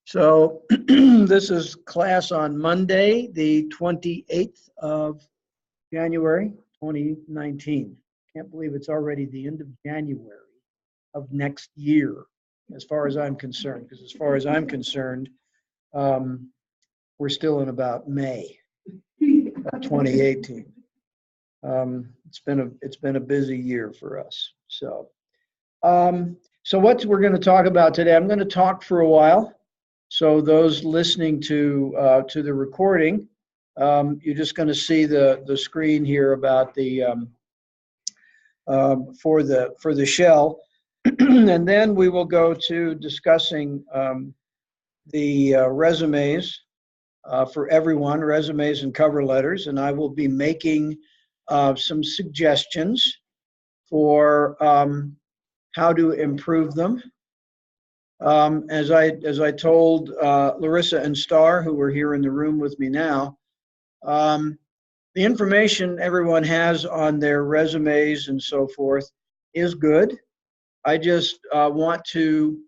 So this is class on Monday, the 28th of January, 2019. Can't believe it's already the end of January of next year, as far as I'm concerned, because as far as I'm concerned, we're still in about May of 2018. It's been a busy year for us. So what we're going to talk about today, I'm going to talk for a while. So those listening to the recording, you're just going to see the screen here about the for the shell, and then we will go to discussing the resumes for everyone, resumes and cover letters, and I will be making some suggestions for how to improve them. As I told Larissa and Starr, who are here in the room with me now, the information everyone has on their resumes and so forth is good. I just want to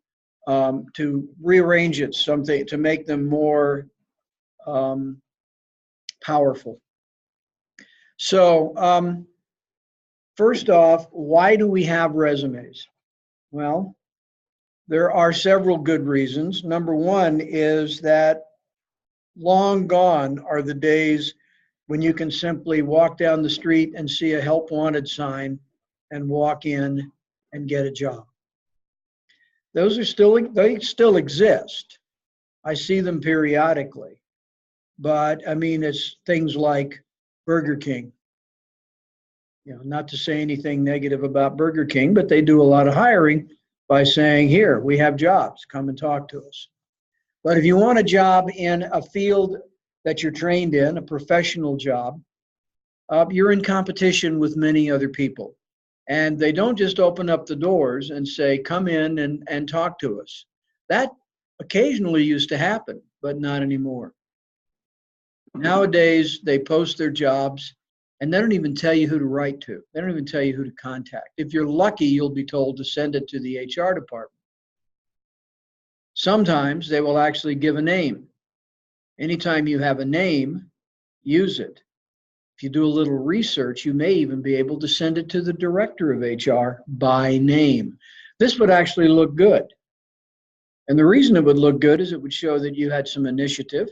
rearrange it something to make them more powerful. So first off, why do we have resumes? Well, there are several good reasons. Number one is that long gone are the days when you can simply walk down the street and see a help wanted sign and walk in and get a job. They still exist. I see them periodically. But I mean, it's things like Burger King. You know, not to say anything negative about Burger King, but they do a lot of hiring by saying, here, we have jobs, come and talk to us. But if you want a job in a field that you're trained in, a professional job, you're in competition with many other people. And they don't just open up the doors and say, come in and talk to us. That occasionally used to happen, but not anymore. Nowadays, they post their jobs and they don't even tell you who to write to. They don't even tell you who to contact. If you're lucky, you'll be told to send it to the HR department. Sometimes they will actually give a name. Anytime you have a name, use it. If you do a little research, you may even be able to send it to the director of HR by name. This would actually look good. And the reason it would look good is it would show that you had some initiative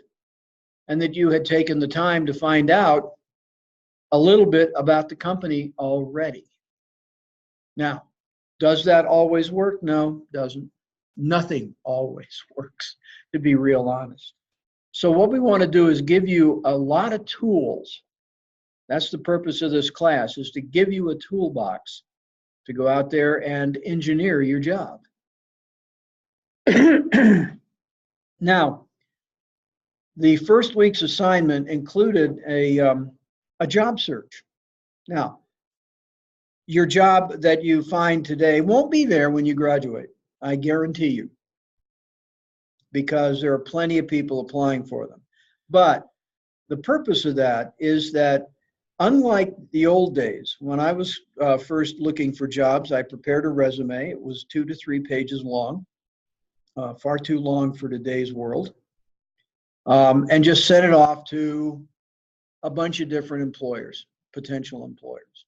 and that you had taken the time to find out a little bit about the company already. Now, does that always work? No, it doesn't. Nothing always works, to be real honest. So what we want to do is give you a lot of tools. That's the purpose of this class, is to give you a toolbox to go out there and engineer your job. Now, the first week's assignment included a job search. Now, your job that you find today won't be there when you graduate, I guarantee you, because there are plenty of people applying for them. But the purpose of that is that, unlike the old days, when I was first looking for jobs, I prepared a resume. It was 2 to 3 pages long, far too long for today's world, and just sent it off to a bunch of different employers, potential employers,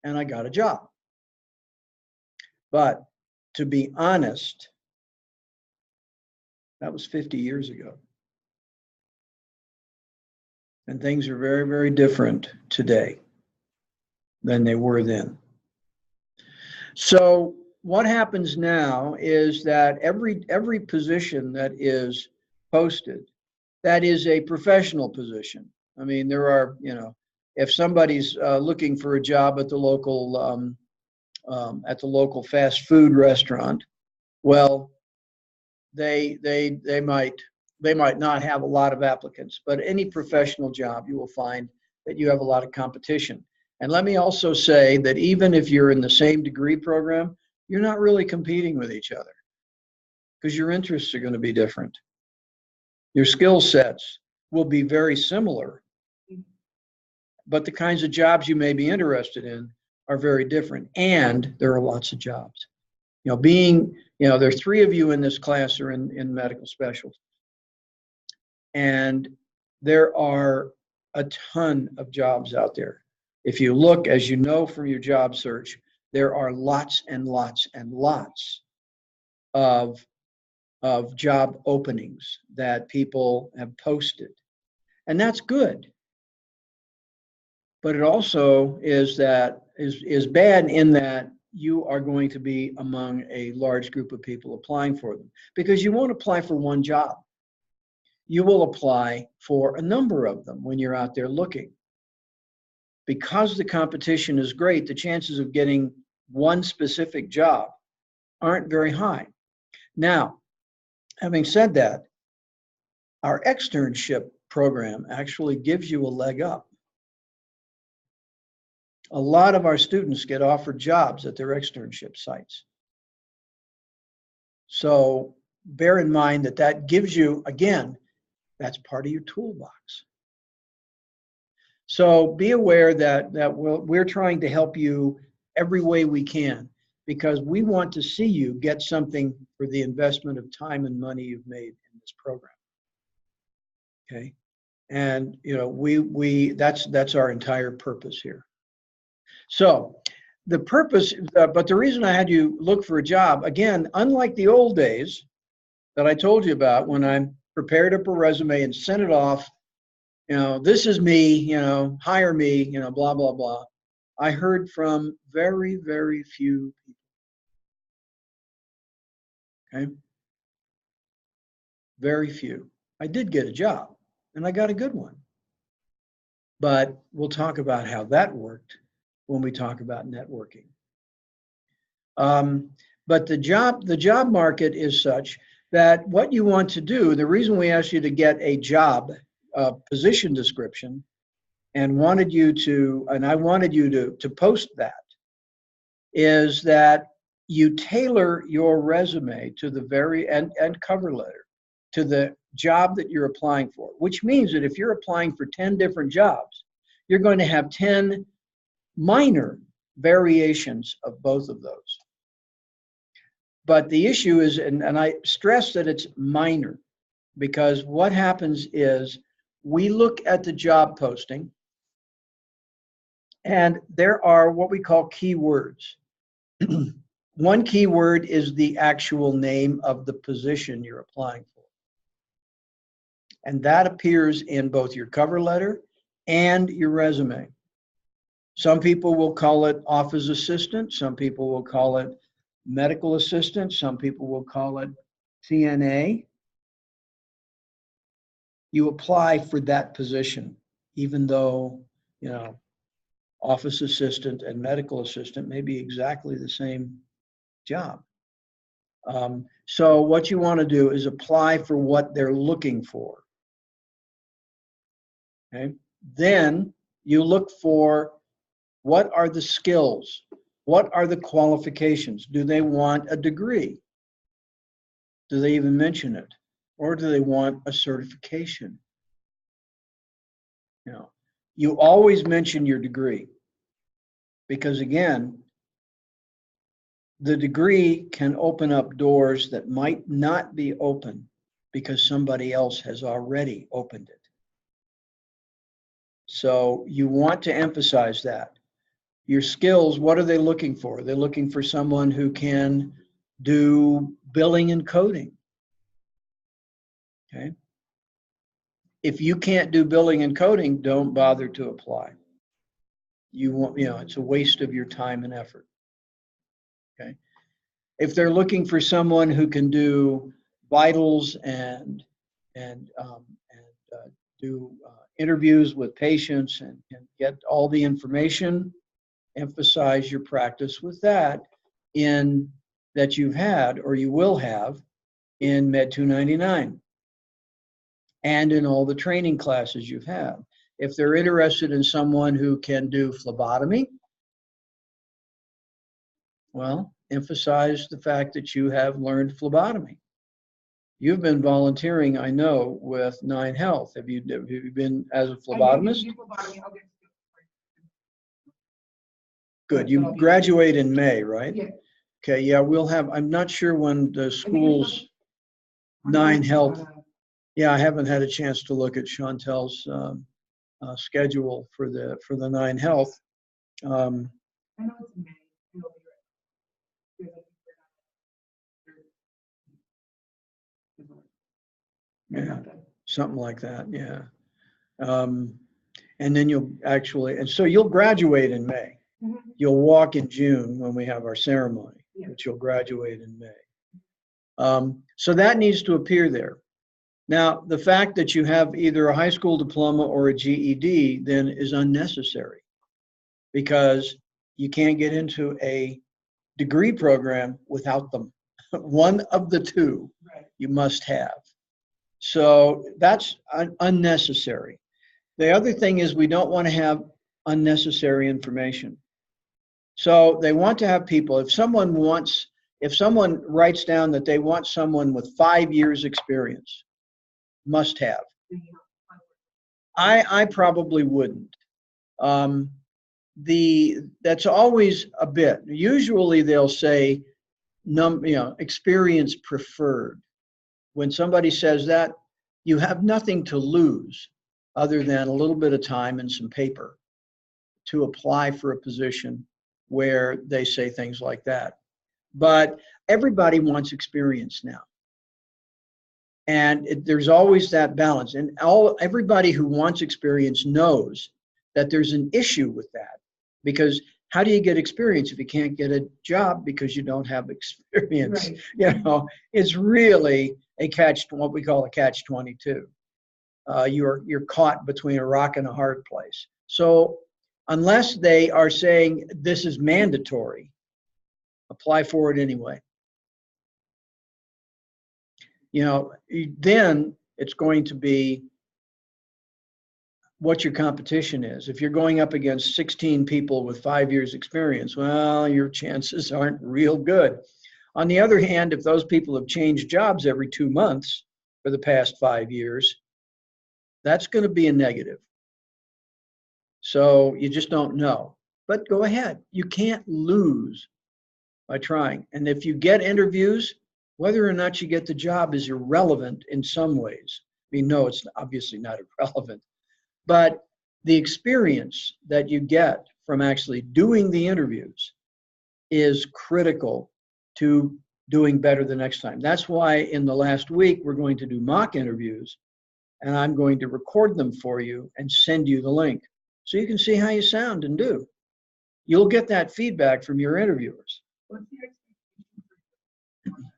and I got a job. But to be honest, that was 50 years ago. And things are very, very different today than they were then. So what happens now is that every position that is posted, that is a professional position. I mean, there are, you know, if somebody's looking for a job at the local fast food restaurant, well, they might not have a lot of applicants, but any professional job, you will find that you have a lot of competition. And let me also say that even if you're in the same degree program, you're not really competing with each other, because your interests are going to be different. Your skill sets will be very similar, but the kinds of jobs you may be interested in are very different, and there are lots of jobs. You know, being You know, there are 3 of you in this class are in medical specialty. And there are a ton of jobs out there. If you look, as you know from your job search, there are lots and lots and lots of job openings that people have posted. And that's good. But it also is bad in that you are going to be among a large group of people applying for them, because you won't apply for one job. You will apply for a number of them when you're out there looking. Because the competition is great, the chances of getting one specific job aren't very high. Now, having said that, our externship program actually gives you a leg up. A lot of our students get offered jobs at their externship sites. So bear in mind that that gives you, again, that's part of your toolbox. So be aware that we're trying to help you every way we can, because we want to see you get something for the investment of time and money you've made in this program. Okay, and you know that's our entire purpose here. So the purpose, but the reason I had you look for a job, again, unlike the old days that I told you about, when I prepared up a resume and sent it off, you know, this is me, you know, hire me, you know, blah, blah, blah. I heard from very, very few people. Okay? Very few. I did get a job, and I got a good one. But we'll talk about how that worked when we talk about networking. But the job market is such that what you want to do, the reason we asked you to get a job position description and I wanted you to post that, is that you tailor your resume to the and cover letter to the job that you're applying for, which means that if you're applying for 10 different jobs, you're going to have 10 minor variations of both of those. But the issue is, and I stress that it's minor, because what happens is we look at the job posting, and there are what we call keywords. One keyword is the actual name of the position you're applying for. And that appears in both your cover letter and your resume. Some people will call it office assistant. Some people will call it medical assistant. Some people will call it CNA. You apply for that position, even though, you know, office assistant and medical assistant may be exactly the same job. So what you want to do is apply for what they're looking for. Okay? Then you look for, what are the skills? What are the qualifications? Do they want a degree? Do they even mention it? Or do they want a certification? You know, you always mention your degree, because again, the degree can open up doors that might not be open because somebody else has already opened it. So you want to emphasize that. Your skills, what are they looking for? They're looking for someone who can do billing and coding. Okay. If you can't do billing and coding, don't bother to apply. You want, you know, it's a waste of your time and effort. Okay. If they're looking for someone who can do vitals and do interviews with patients and get all the information, emphasize your practice with that that you've had or you will have in Med 299 and in all the training classes you've had. If they're interested in someone who can do phlebotomy, well, emphasize the fact that you have learned phlebotomy. You've been volunteering, I know, with 9 Health. Have you been as a phlebotomist? Good. You graduate in May, right? Yeah. Okay, yeah, we'll have, I'm not sure when the school's 9 health. Yeah, I haven't had a chance to look at Chantel's schedule for the 9 health. I know it's May. Yeah, something like that, yeah. And then you'll actually, and so you'll graduate in May. Mhm. You'll walk in June when we have our ceremony, Yeah. but you'll graduate in May. So that needs to appear there. Now, the fact that you have either a high school diploma or a GED then is unnecessary because you can't get into a degree program without them. One of the two you must have. So that's unnecessary. The other thing is we don't want to have unnecessary information. So they want to have people, if someone writes down that they want someone with 5 years experience, must have. I probably wouldn't. That's always a bit. Usually they'll say experience preferred. When somebody says that, you have nothing to lose other than a little bit of time and some paper to apply for a position where they say things like that. But everybody wants experience now. And there's always that balance. And everybody who wants experience knows that there's an issue with that. Because how do you get experience if you can't get a job because you don't have experience? Right. You know, it's really what we call a catch-22. You're caught between a rock and a hard place. So unless they are saying this is mandatory, apply for it anyway. You know, then it's going to be what your competition is. If you're going up against 16 people with 5 years experience, well, your chances aren't real good. On the other hand, if those people have changed jobs every 2 months for the past 5 years, that's going to be a negative. So you just don't know. But go ahead. You can't lose by trying. And if you get interviews, whether or not you get the job is irrelevant in some ways. I mean, no, it's obviously not irrelevant. But the experience that you get from actually doing the interviews is critical to doing better the next time. That's why in the last week, we're going to do mock interviews, and I'm going to record them for you and send you the link so you can see how you sound and do. You'll get that feedback from your interviewers. What's the expectation?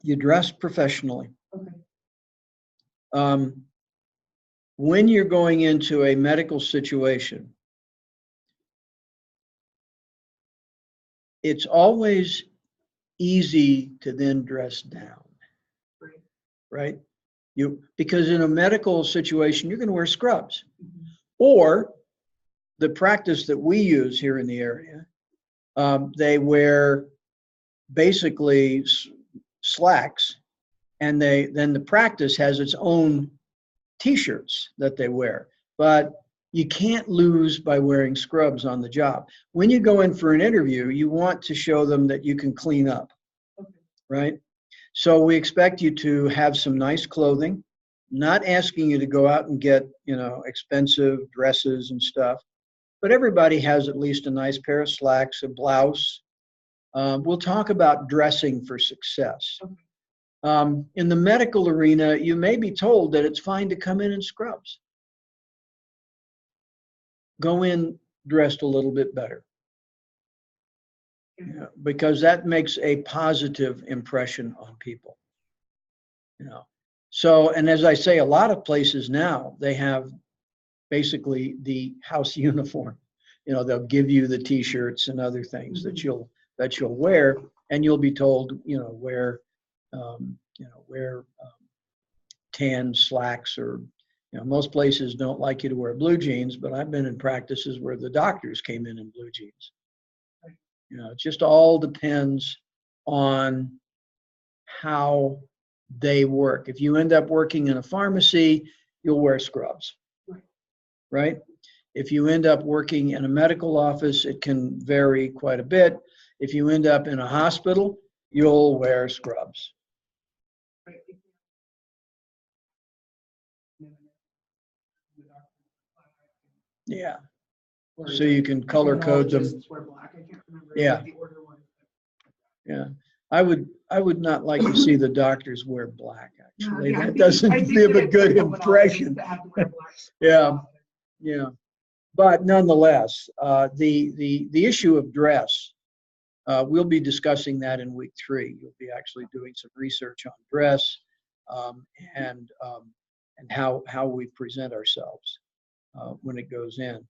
You dress professionally. Okay. When you're going into a medical situation, it's always easy to then dress down, right? Because in a medical situation, you're going to wear scrubs. Mhm. Or the practice that we use here in the area, they wear basically slacks, and then the practice has its own T-shirts that they wear. But you can't lose by wearing scrubs on the job. When you go in for an interview, you want to show them that you can clean up, right? So we expect you to have some nice clothing, not asking you to go out and get, expensive dresses and stuff, but everybody has at least a nice pair of slacks, a blouse. We'll talk about dressing for success. In the medical arena, you may be told that it's fine to come in scrubs. Go in dressed a little bit better, because that makes a positive impression on people. So, and as I say, a lot of places now, they have basically the house uniform. They'll give you the T-shirts and other things that you'll wear, and you'll be told, wear tan slacks, or most places don't like you to wear blue jeans, but I've been in practices where the doctors came in blue jeans. It just all depends on how they work. If you end up working in a pharmacy, you'll wear scrubs, right? If you end up working in a medical office, it can vary quite a bit. If you end up in a hospital, you'll wear scrubs. Right. Yeah. Or So you can color code them. criminologists wear black. I can't remember Yeah. what the order was. Yeah. I would not like to see the doctors wear black, actually. Yeah, I That think- doesn't I think give that a it's good the criminologists impression. that have to wear black. Yeah. Yeah. But nonetheless, the issue of dress, we'll be discussing that in week 3. You'll be actually doing some research on dress, um, and um, and how we present ourselves when it goes in.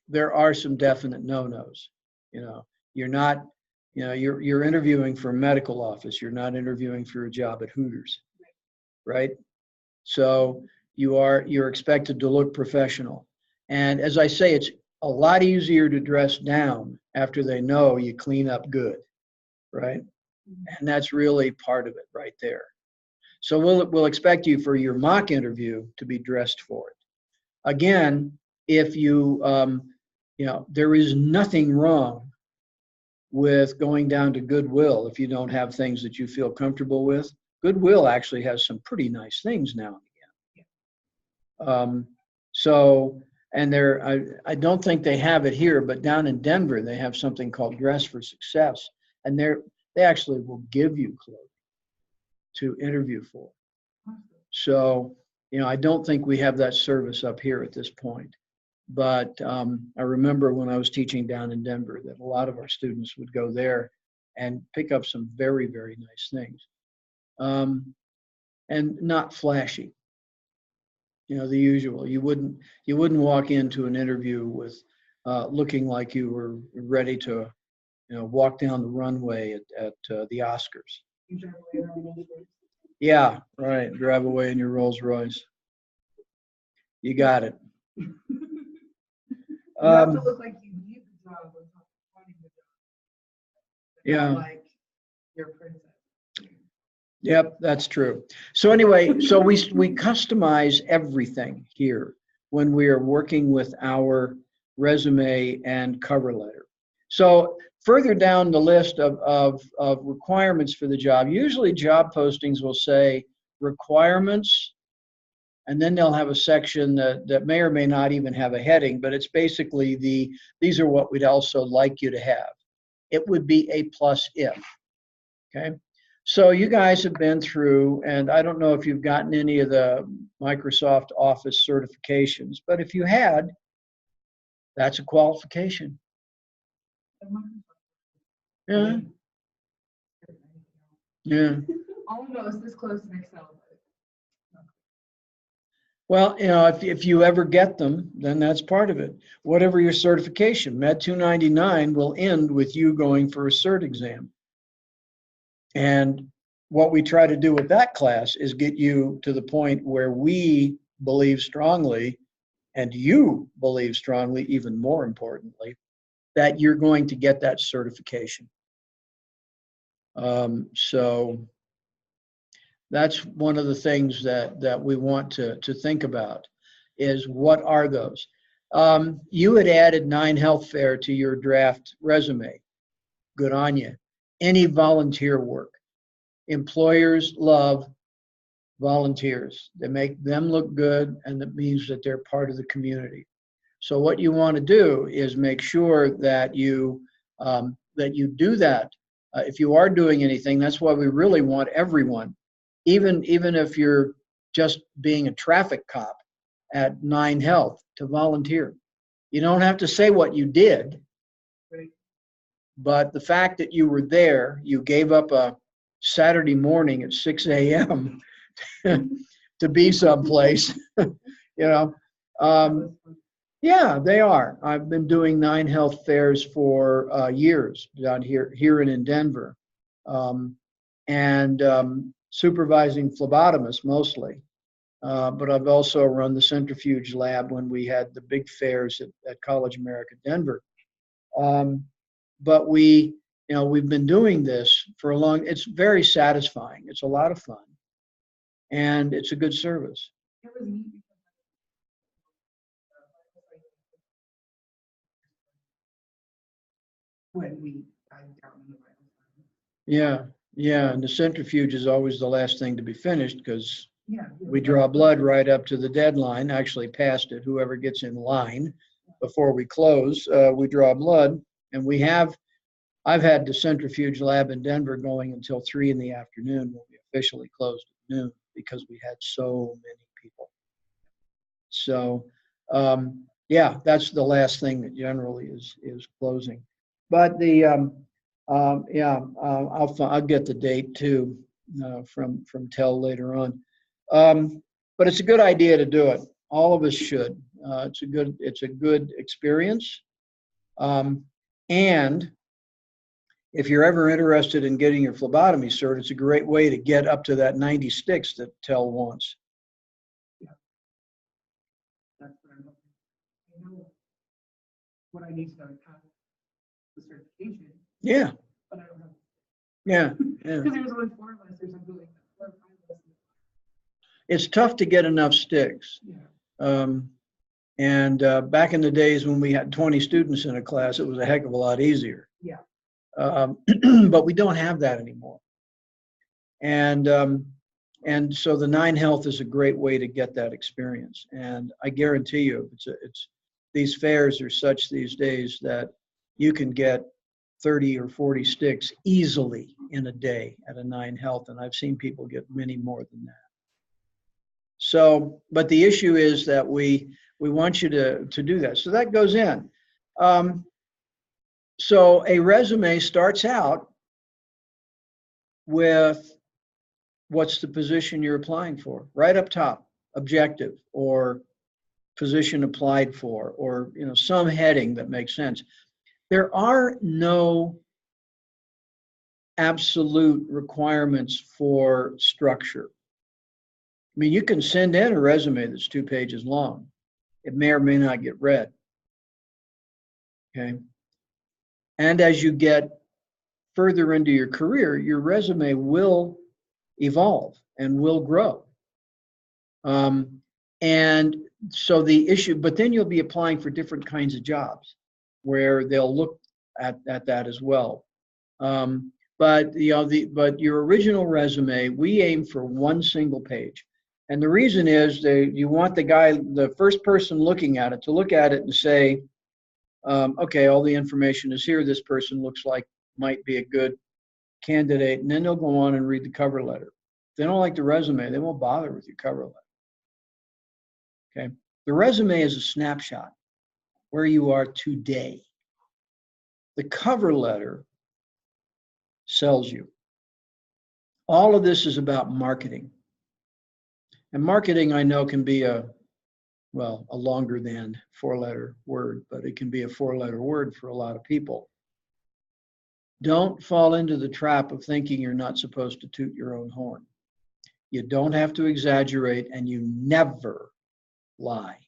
There are some definite no-nos. You know, you're not, you know, you're interviewing for a medical office. You're not interviewing for a job at Hooters, right? So you're expected to look professional. And as I say, it's a lot easier to dress down after they know you clean up good, right? And that's really part of it right there. So we'll expect you for your mock interview to be dressed for it. Again, if you, you know, there is nothing wrong with going down to Goodwill if you don't have things that you feel comfortable with. Goodwill actually has some pretty nice things now and again. So, and I don't think they have it here, but down in Denver, they have something called Dress for Success. And they actually will give you clothing to interview for. So, you know, I don't think we have that service up here at this point. But I remember when I was teaching down in Denver that a lot of our students would go there and pick up some very, very nice things. And not flashy. You know, the usual. You wouldn't walk into an interview with looking like you were ready to, you know, walk down the runway at the Oscars. Yeah, right. Drive away in your Rolls Royce. You got it. You have to look like you need the job on top of wanting the job. Yeah. Not like your princess. Yep, that's true. So anyway, so we customize everything here when we are working with our resume and cover letter. So further down the list of requirements for the job, usually job postings will say requirements, and then they'll have a section that may or may not even have a heading, but it's basically these are what we'd also like you to have. It would be a plus if, okay? So you guys have been through, and I don't know if you've gotten any of the Microsoft Office certifications, but if you had, that's a qualification. Yeah. Yeah. All I know is this close in Excel. Well, you know, if you ever get them, then that's part of it. Whatever your certification, Med 299 will end with you going for a cert exam. And what we try to do with that class is get you to the point where we believe strongly, and you believe strongly, even more importantly, that you're going to get that certification. So that's one of the things that we want to think about is what are those? You had added 9 health fair to your draft resume. Good on you. Any volunteer work. Employers love volunteers. They make them look good, and that means that they're part of the community. So what you want to do is make sure that you do that. If you are doing anything, that's why we really want everyone, even if you're just being a traffic cop at 9 Health, to volunteer. You don't have to say what you did, but the fact that you were there, you gave up a Saturday morning at 6 a.m. to be someplace, you know. Yeah, they are. I've been doing 9 health fairs for years down here and in Denver, and supervising phlebotomists mostly. But I've also run the centrifuge lab when we had the big fairs at College America Denver. But we've been doing this for a long. It's very satisfying. It's a lot of fun, and it's a good service. It was neat when we down in the right time. Yeah, yeah, and the centrifuge is always the last thing to be finished because Yeah. we draw blood right up to the deadline, actually past it. Whoever gets in line before we close, we draw blood. And I've had the centrifuge lab in Denver going until 3 in the afternoon when we officially closed at noon because we had so many people. So, yeah, that's the last thing that generally is closing. But yeah, I'll get the date too from Tell later on. But it's a good idea to do it. All of us should. It's a good experience. And if you're ever interested in getting your phlebotomy cert, it's a great way to get up to that 90 sticks that Tell wants. That's what I'm looking. I know what I need to have the certification, Yeah, but I don't have. yeah, yeah. Because there was only 4 of us or something like that. 4 or 5 of us. It's tough to get enough sticks. Yeah. And back in the days when we had 20 students in a class, it was a heck of a lot easier. Yeah. But we don't have that anymore. And so the 9 Health is a great way to get that experience. And I guarantee you, these fairs are such these days that you can get 30 or 40 sticks easily in a day at a 9 Health. And I've seen people get many more than that. So, but the issue is that we want you to do that. So that goes in. So a resume starts out with what's the position you're applying for, right up top, objective or position applied for, or some heading that makes sense. There are no absolute requirements for structure. I mean, you can send in a resume that's 2 pages long. It may or may not get read. Okay. And as you get further into your career, your resume will evolve and will grow. And so the issue, but then you'll be applying for different kinds of jobs where they'll look at that as well. But your original resume, we aim for 1 single page. And the reason is you want the first person looking at it to look at it and say, okay, all the information is here. This person looks like might be a good candidate. And then they'll go on and read the cover letter. If they don't like the resume, they won't bother with your cover letter. Okay. The resume is a snapshot where you are today. The cover letter sells you. All of this is about marketing. And marketing, I know, can be a longer than 4-letter word, but it can be a 4-letter word for a lot of people. Don't fall into the trap of thinking you're not supposed to toot your own horn. You don't have to exaggerate, and you never lie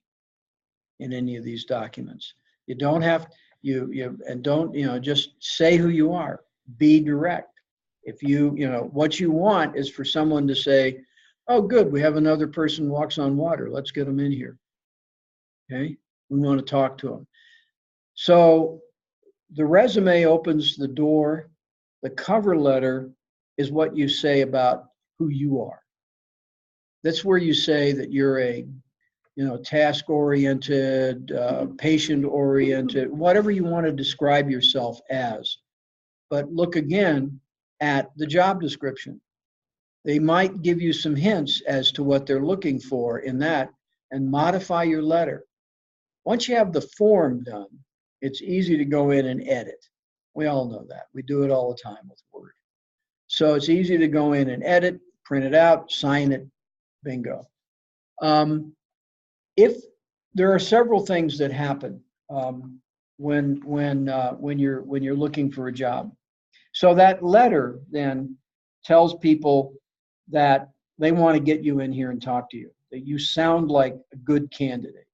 in any of these documents. You don't have just say who you are. Be direct. If what you want is for someone to say, oh, good, we have another person who walks on water. Let's get them in here. Okay, we want to talk to them. So the resume opens the door. The cover letter is what you say about who you are. That's where you say that you're a task-oriented, patient-oriented, whatever you want to describe yourself as. But look again at the job description. They might give you some hints as to what they're looking for in that, and modify your letter. Once you have the form done, it's easy to go in and edit. We all know that. We do it all the time with Word. So it's easy to go in and edit, print it out, sign it, bingo. If there are several things that happen when you're looking for a job. So that letter then tells people that they want to get you in here and talk to you, that you sound like a good candidate.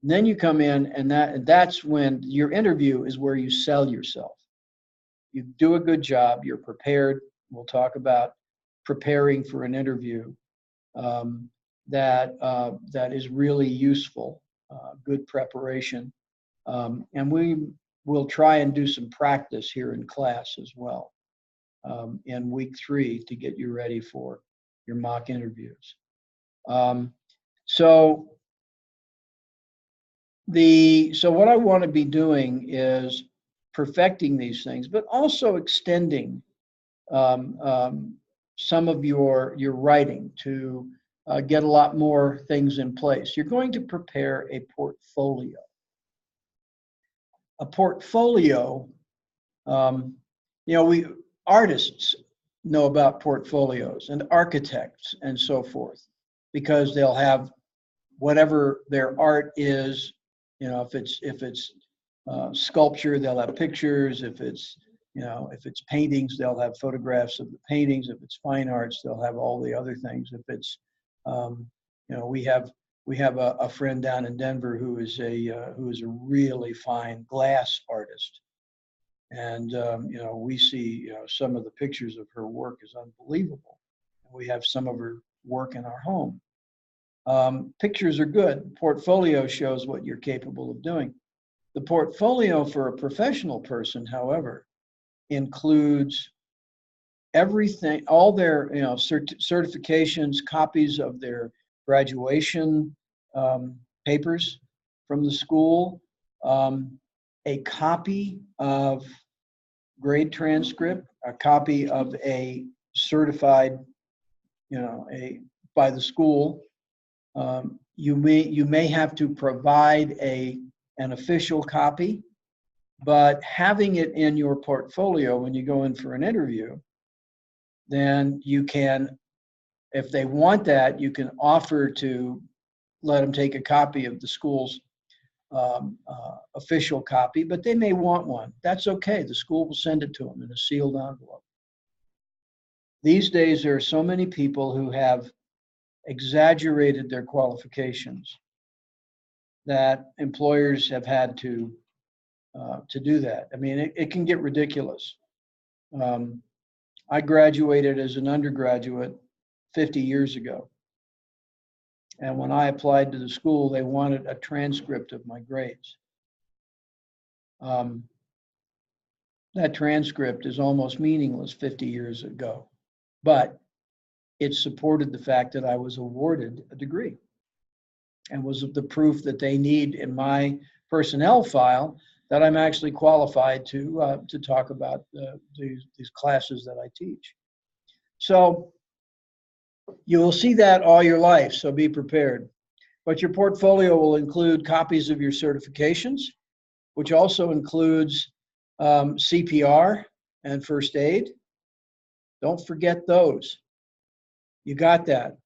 And then you come in, and that's when your interview is where you sell yourself. You do a good job, you're prepared. We'll talk about preparing for an interview that is really useful, good preparation. And we'll try and do some practice here in class as well in week 3 to get you ready for your mock interviews. So what I want to be doing is perfecting these things, but also extending some of your writing to get a lot more things in place. You're going to prepare a portfolio. A portfolio, we artists know about portfolios, and architects and so forth, because they'll have whatever their art is. If it's sculpture, they'll have pictures. If it's paintings, they'll have photographs of the paintings. If it's fine arts, they'll have all the other things. If it's we have a friend down in Denver who is a really fine glass artist, and we see some of the pictures of her work is unbelievable. We have some of her work in our home. Pictures are good. Portfolio shows what you're capable of doing. The portfolio for a professional person, however, includes everything, all their certifications, copies of their graduation papers from the school, a copy of grade transcript, a copy of a certified, by the school. You may have to provide an official copy, but having it in your portfolio when you go in for an interview, then you can, if they want that, you can offer to let them take a copy of the school's official copy, but they may want one. That's okay. The school will send it to them in a sealed envelope. These days, there are so many people who have exaggerated their qualifications that employers have had to do that. I mean, it can get ridiculous. I graduated as an undergraduate 50 years ago. And when I applied to the school, they wanted a transcript of my grades. That transcript is almost meaningless 50 years ago, but it supported the fact that I was awarded a degree and was the proof that they need in my personnel file that I'm actually qualified to talk about these classes that I teach. So you will see that all your life, so be prepared. But your portfolio will include copies of your certifications, which also includes CPR and first aid. Don't forget those. You got that.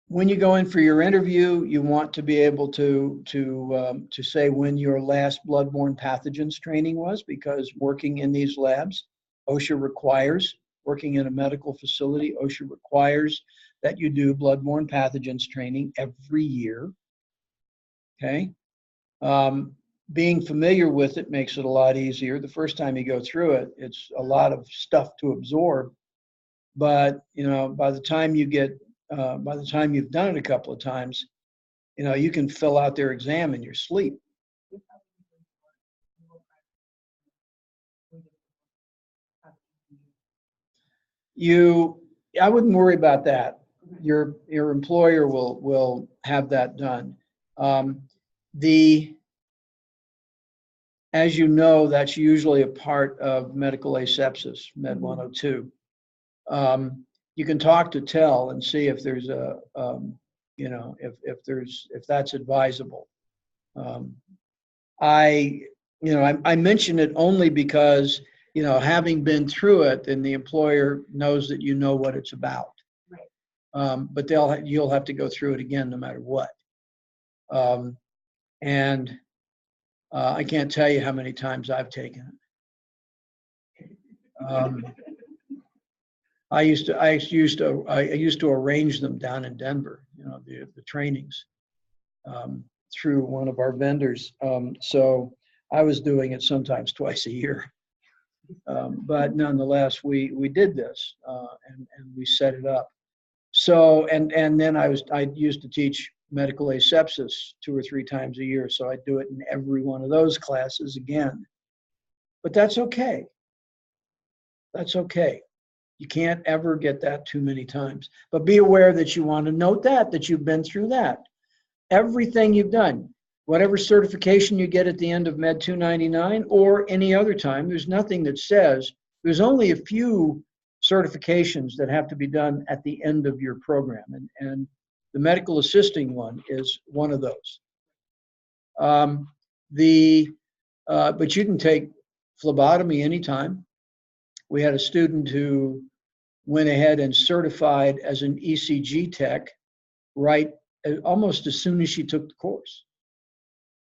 When you go in for your interview, you want to be able to say when your last bloodborne pathogens training was, because working in these labs, OSHA requires, working in a medical facility, OSHA requires that you do bloodborne pathogens training every year. Okay. Being familiar with it makes it a lot easier. The first time you go through it, it's a lot of stuff to absorb. But by the time you've done it a couple of times, you can fill out their exam in your sleep. I wouldn't worry about that. Your employer will have that done. As you know, that's usually a part of medical asepsis, Med 102. You can talk to TEL and see if there's if that's advisable. I mention it only because having been through it, and the employer knows that you know what it's about. Right. But you'll have to go through it again no matter what. I can't tell you how many times I've taken it. I used to arrange them down in Denver, the trainings through one of our vendors. So I was doing it sometimes twice a year. But nonetheless, we did this and we set it up. So and then I used to teach medical asepsis 2 or 3 times a year, so I do it in every one of those classes again. But that's okay. That's okay. You can't ever get that too many times. But be aware that you want to note that you've been through that. Everything you've done, whatever certification you get at the end of Med 299 or any other time, there's nothing that says, there's only a few certifications that have to be done at the end of your program. And the medical assisting one is one of those. But you can take phlebotomy anytime. We had a student who went ahead and certified as an ECG tech right almost as soon as she took the course.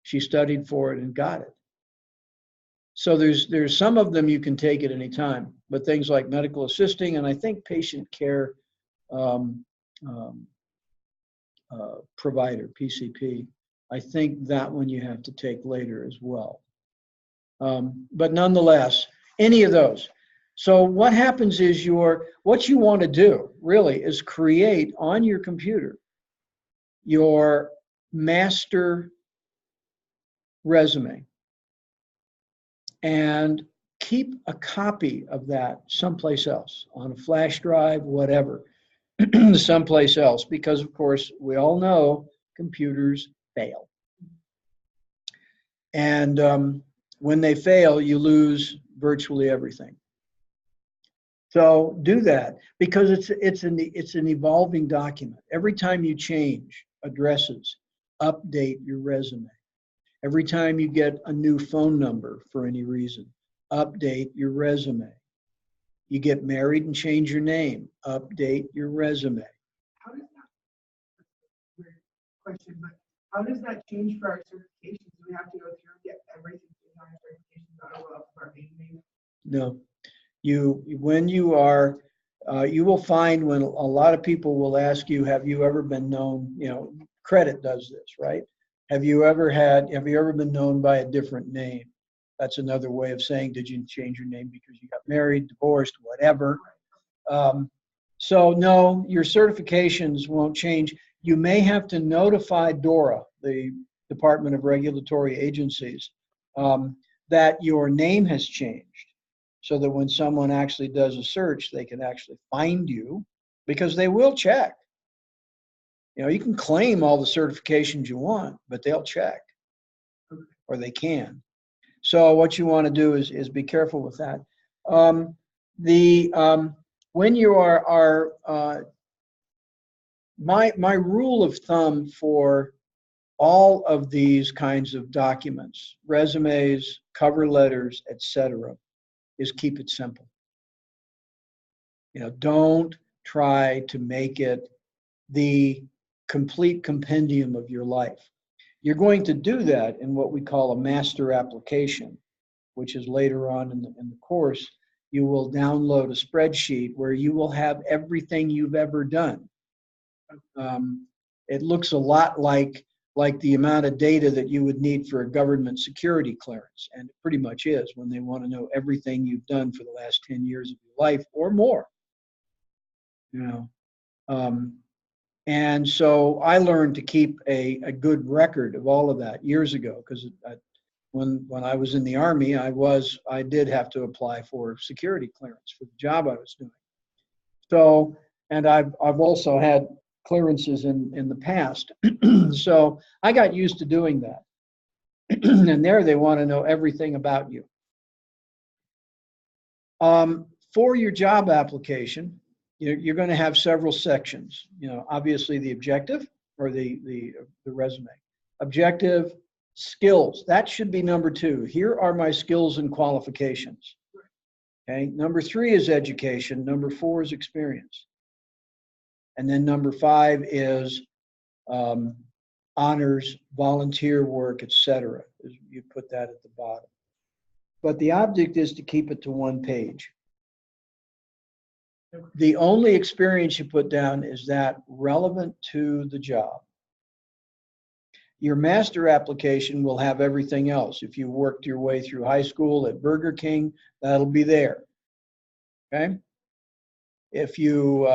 She studied for it and got it. So there's some of them you can take at any time, but things like medical assisting and I think patient care provider, PCP, I think that one you have to take later as well. But nonetheless, any of those. So what happens is what you want to do really is create on your computer your master resume and keep a copy of that someplace else on a flash drive, whatever, someplace else, because of course we all know computers fail. And when they fail, you lose virtually everything. So do that because it's an evolving document. Every time you change addresses, update your resume. Every time you get a new phone number for any reason, update your resume. You get married and change your name, update your resume. How does that, weird question, but how does that change for our certifications? Do we have to go through and get everything in our certifications out of our main name? No. When you are, you will find when a lot of people will ask you, have you ever been known, credit does this, right? Have you ever been known by a different name? That's another way of saying, did you change your name because you got married, divorced, whatever? So no, your certifications won't change. You may have to notify DORA, the Department of Regulatory Agencies, that your name has changed, so that when someone actually does a search, they can actually find you, because they will check. You can claim all the certifications you want, but they'll check, or they can. So what you want to do is be careful with that. When you are my rule of thumb for all of these kinds of documents, resumes, cover letters, etc., is keep it simple. Don't try to make it the complete compendium of your life. You're going to do that in what we call a master application, which is later on in the course. You will download a spreadsheet where you will have everything you've ever done. It looks a lot like the amount of data that you would need for a government security clearance, and it pretty much is when they want to know everything you've done for the last 10 years of your life or more. And so I learned to keep a good record of all of that years ago, because when I was in the Army, I did have to apply for security clearance for the job I was doing. So, and I've also had clearances in the past. So I got used to doing that. And there they want to know everything about you. For your job application, you're going to have several sections. Obviously the objective, or the resume. Objective, skills. That should be number 2. Here are my skills and qualifications. Okay. Number 3 is education. Number 4 is experience. And then number 5 is honors, volunteer work, etc. You put that at the bottom. But the object is to keep it to 1 page. The only experience you put down is that relevant to the job. Your master application will have everything else. If you worked your way through high school at Burger King, that'll be there. Okay? If you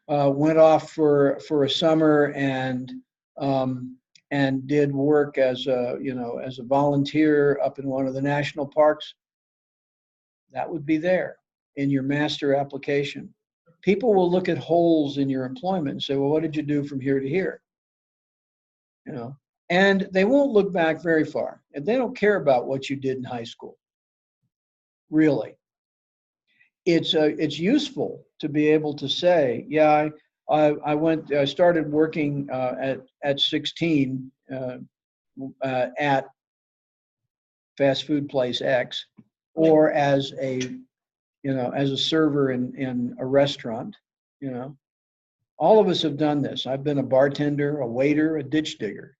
went off for a summer and did work as a, as a volunteer up in one of the national parks, that would be there in your master application. People will look at holes in your employment and say, well, what did you do from here to here? And they won't look back very far. And they don't care about what you did in high school. Really. It's useful to be able to say, yeah, I started working at 16 at fast food place X, or as a server in a restaurant. All of us have done this. I've been a bartender, a waiter, a ditch digger,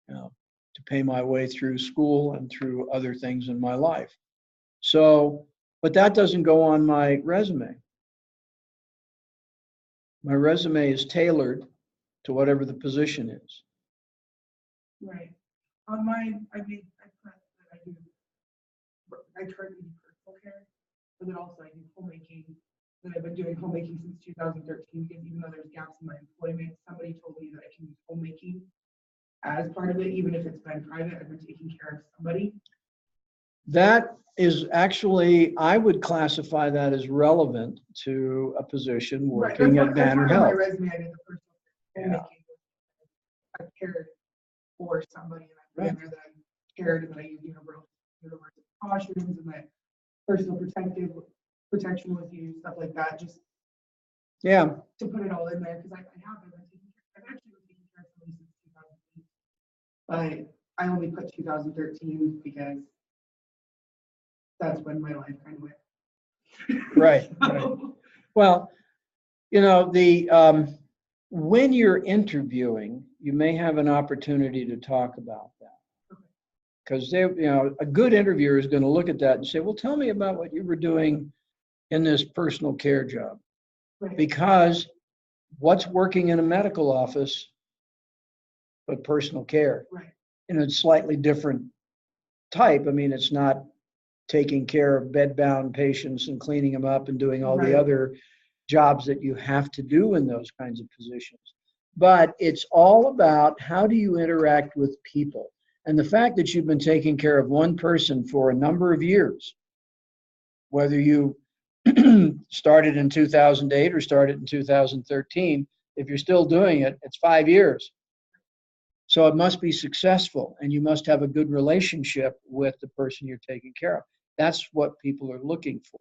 to pay my way through school and through other things in my life. So, but that doesn't go on my resume. My resume is tailored to whatever the position is. Right. On mine, I put that I currently do personal care, but then also I do homemaking. And I've been doing homemaking since 2013 because even though there's gaps in my employment, somebody told me that I can use homemaking as part of it, even if it's been private. I've been taking care of somebody. That is actually, I would classify that as relevant to a position working at Banner Health. My resume, I did the personal care homemaking. I cared for somebody, and I put in there that I cared and that I used universal precautions and that personal protection was used, stuff like that. Just to put it all in there, because I have been taking care. I've actually been taking care of somebody since 2008, but I only put 2013 because that's when my life kind of went. Right. Well, when you're interviewing, you may have an opportunity to talk about that. Because a good interviewer is going to look at that and say, well, tell me about what you were doing in this personal care job. Right. Because what's working in a medical office but personal care? Right. It's slightly different type. I mean, it's not taking care of bedbound patients and cleaning them up and doing all the other jobs that you have to do in those kinds of positions. But it's all about how do you interact with people. And the fact that you've been taking care of one person for a number of years, whether you started in 2008 or started in 2013, if you're still doing it, it's 5 years. So it must be successful, and you must have a good relationship with the person you're taking care of. That's what people are looking for,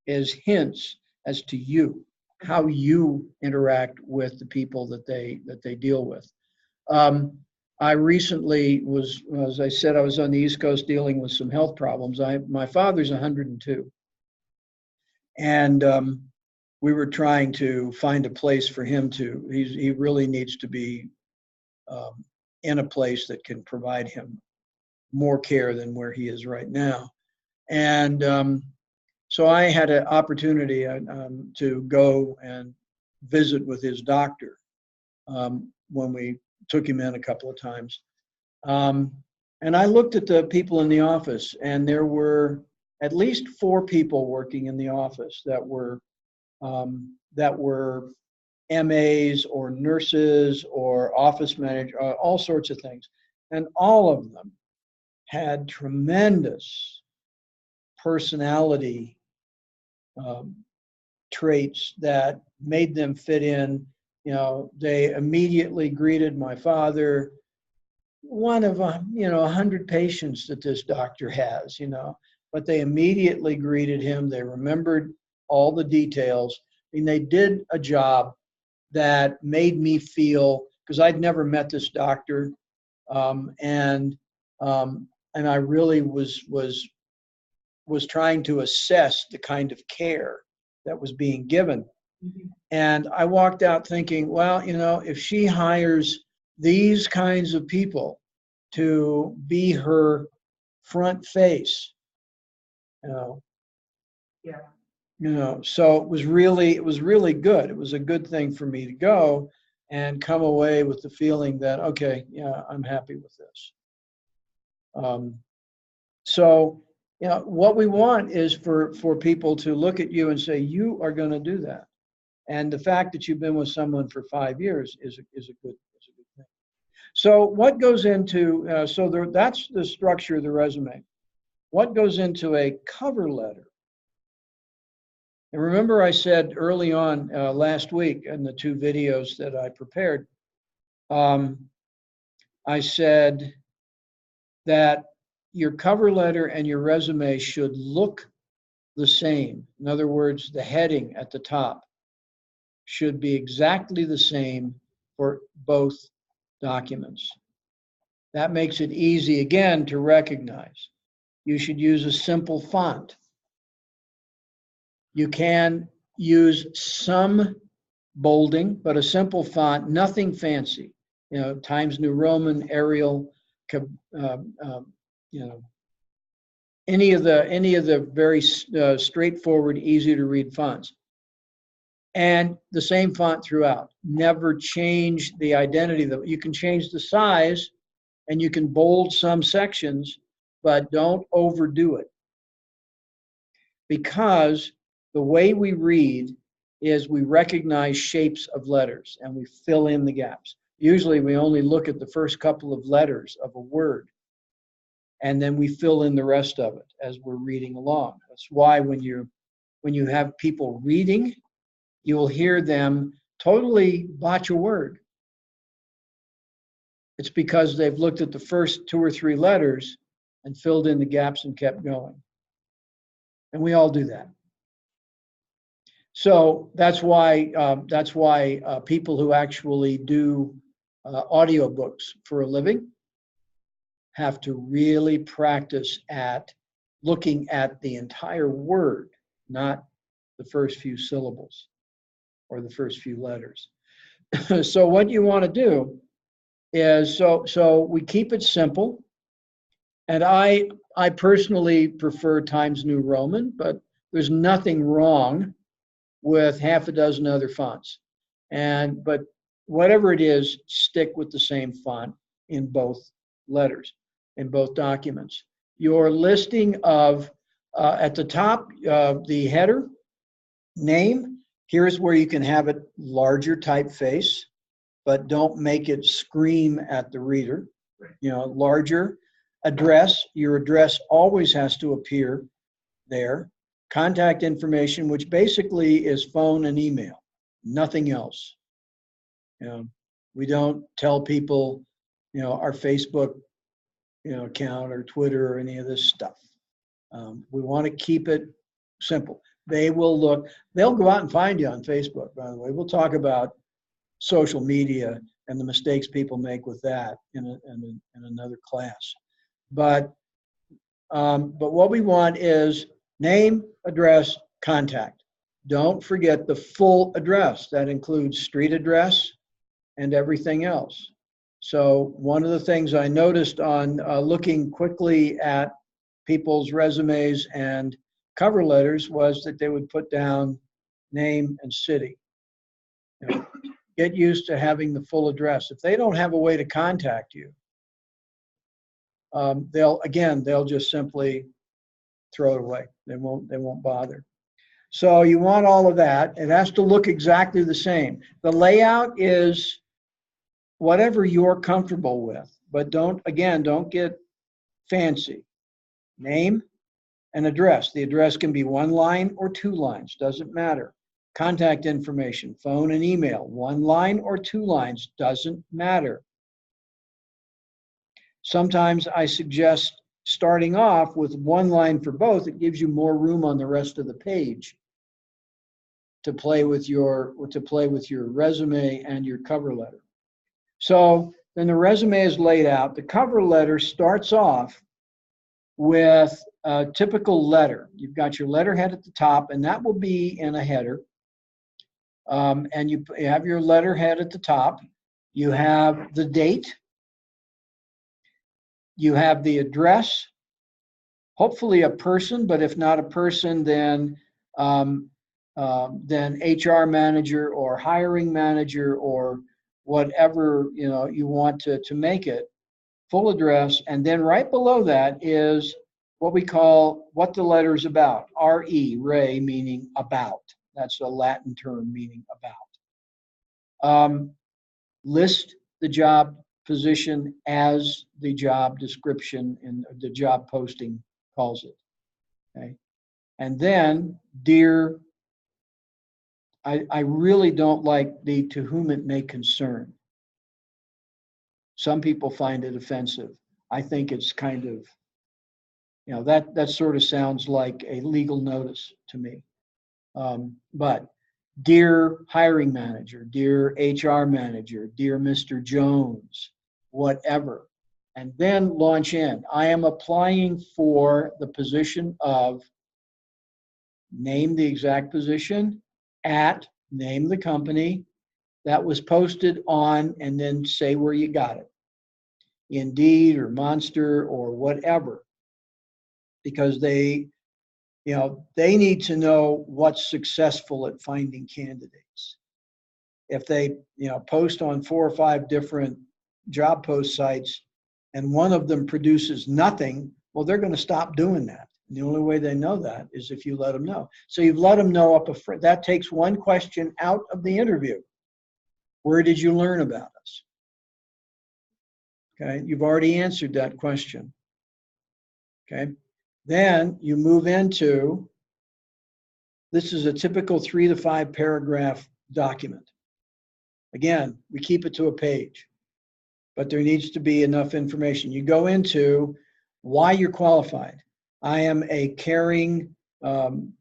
is hints as to you, how you interact with the people that they deal with. I recently was, as I said, I was on the East Coast dealing with some health problems. My father's 102. And we were trying to find a place for him he really needs to be in a place that can provide him more care than where he is right now. And so I had an opportunity to go and visit with his doctor when we took him in a couple of times. And I looked at the people in the office, and there were at least 4 people working in the office that were MAs or nurses or office managers, all sorts of things. And all of them had tremendous personality traits that made them fit in. They immediately greeted my father, one of 100 patients that this doctor has, but they immediately greeted him. They remembered all the details. I mean, they did a job that made me feel, because I'd never met this doctor, and I really was trying to assess the kind of care that was being given. Mm-hmm. And I walked out thinking, well, if she hires these kinds of people to be her front face, so it was really good. It was a good thing for me to go and come away with the feeling that, okay, yeah, I'm happy with this. So, what we want is for people to look at you and say, you are going to do that. And the fact that you've been with someone for 5 years is a good thing. So what goes into, that's the structure of the resume. What goes into a cover letter? And remember I said early on last week in the 2 videos that I prepared, I said that your cover letter and your resume should look the same. In other words, the heading at the top should be exactly the same for both documents. That makes it easy, again, to recognize. You should use a simple font. You can use some bolding, but a simple font, nothing fancy. You know, Times New Roman, Arial, you know, any of the very straightforward, easy to read fonts. And the same font throughout. Never change the identity. You can change the size and you can bold some sections, but don't overdo it. Because the way we read is we recognize shapes of letters and we fill in the gaps. Usually we only look at the first couple of letters of a word and then we fill in the rest of it as we're reading along. That's why when you have people reading, you will hear them totally botch a word. It's because they've looked at the first 2 or 3 letters and filled in the gaps and kept going. And we all do that. So that's why people who actually do audiobooks for a living have to really practice at looking at the entire word, not the first few syllables or the first few letters. So what you want to do is, so we keep it simple. And I personally prefer Times New Roman, but there's nothing wrong with half a dozen other fonts. But whatever it is, stick with the same font in both letters, in both documents. Your listing of, at the top, the header, name, here's where you can have it larger typeface, but don't make it scream at the reader. You know, larger. Address, your address always has to appear there. Contact information, which basically is phone and email, nothing else. You know, we don't tell people, you know, our Facebook, you know, account or Twitter or any of this stuff. We want to keep it simple. They'll go out and find you on Facebook, by the way. We'll talk about social media and the mistakes people make with that in another class. But what we want is name, address, contact. Don't forget the full address. That includes street address and everything else. So one of the things I noticed on looking quickly at people's resumes and cover letters was that they would put down name and city. You know, get used to having the full address. If they don't have a way to contact you, they'll just simply throw it away. They won't bother. So you want all of that. It has to look exactly the same. The layout is whatever you're comfortable with, but don't get fancy. Name and address. The address can be 1 line or 2 lines, doesn't matter. Contact information, phone and email, 1 line or 2 lines, doesn't matter. Sometimes I suggest starting off with 1 line for both. It gives you more room on the rest of the page to play with your resume and your cover letter. So then the resume is laid out. The cover letter starts off with a typical letter. You've got your letterhead at the top, and that will be in a header. And you have your letterhead at the top. You have the date. You have the address, hopefully a person, but if not a person, then HR manager or hiring manager or whatever you want to make it, full address. And then right below that is what we call what the letter's about, R-E, Ray, meaning about. That's a Latin term meaning about. List the job position as the job description and the job posting calls it. Okay. And then, dear, I really don't like the to whom it may concern. Some people find it offensive. I think it's kind of, that sort of sounds like a legal notice to me. But dear hiring manager, dear HR manager, dear Mr. Jones, whatever. And then launch in. I am applying for the position of, name the exact position, at, name the company that was posted on, and then say where you got it. Indeed or Monster or whatever. Because they need to know what's successful at finding candidates. If they, post on 4 or 5 different job post sites and one of them produces nothing, well, they're going to stop doing that. And the only way they know that is if you let them know. So you've let them know up front. That takes one question out of the interview. Where did you learn about us? Okay, you've already answered that question. Okay, then you move into, this is a typical 3 to 5 paragraph document. Again, we keep it to a page, but there needs to be enough information. You go into why you're qualified. I am a caring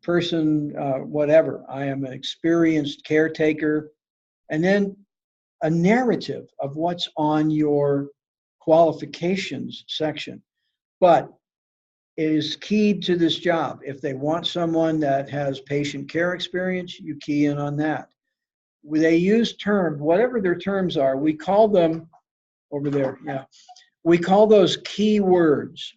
person, whatever. I am an experienced caretaker. And then a narrative of what's on your qualifications section. But it is keyed to this job. If they want someone that has patient care experience, you key in on that. They use terms, whatever their terms are, we call them over there, we call those key words.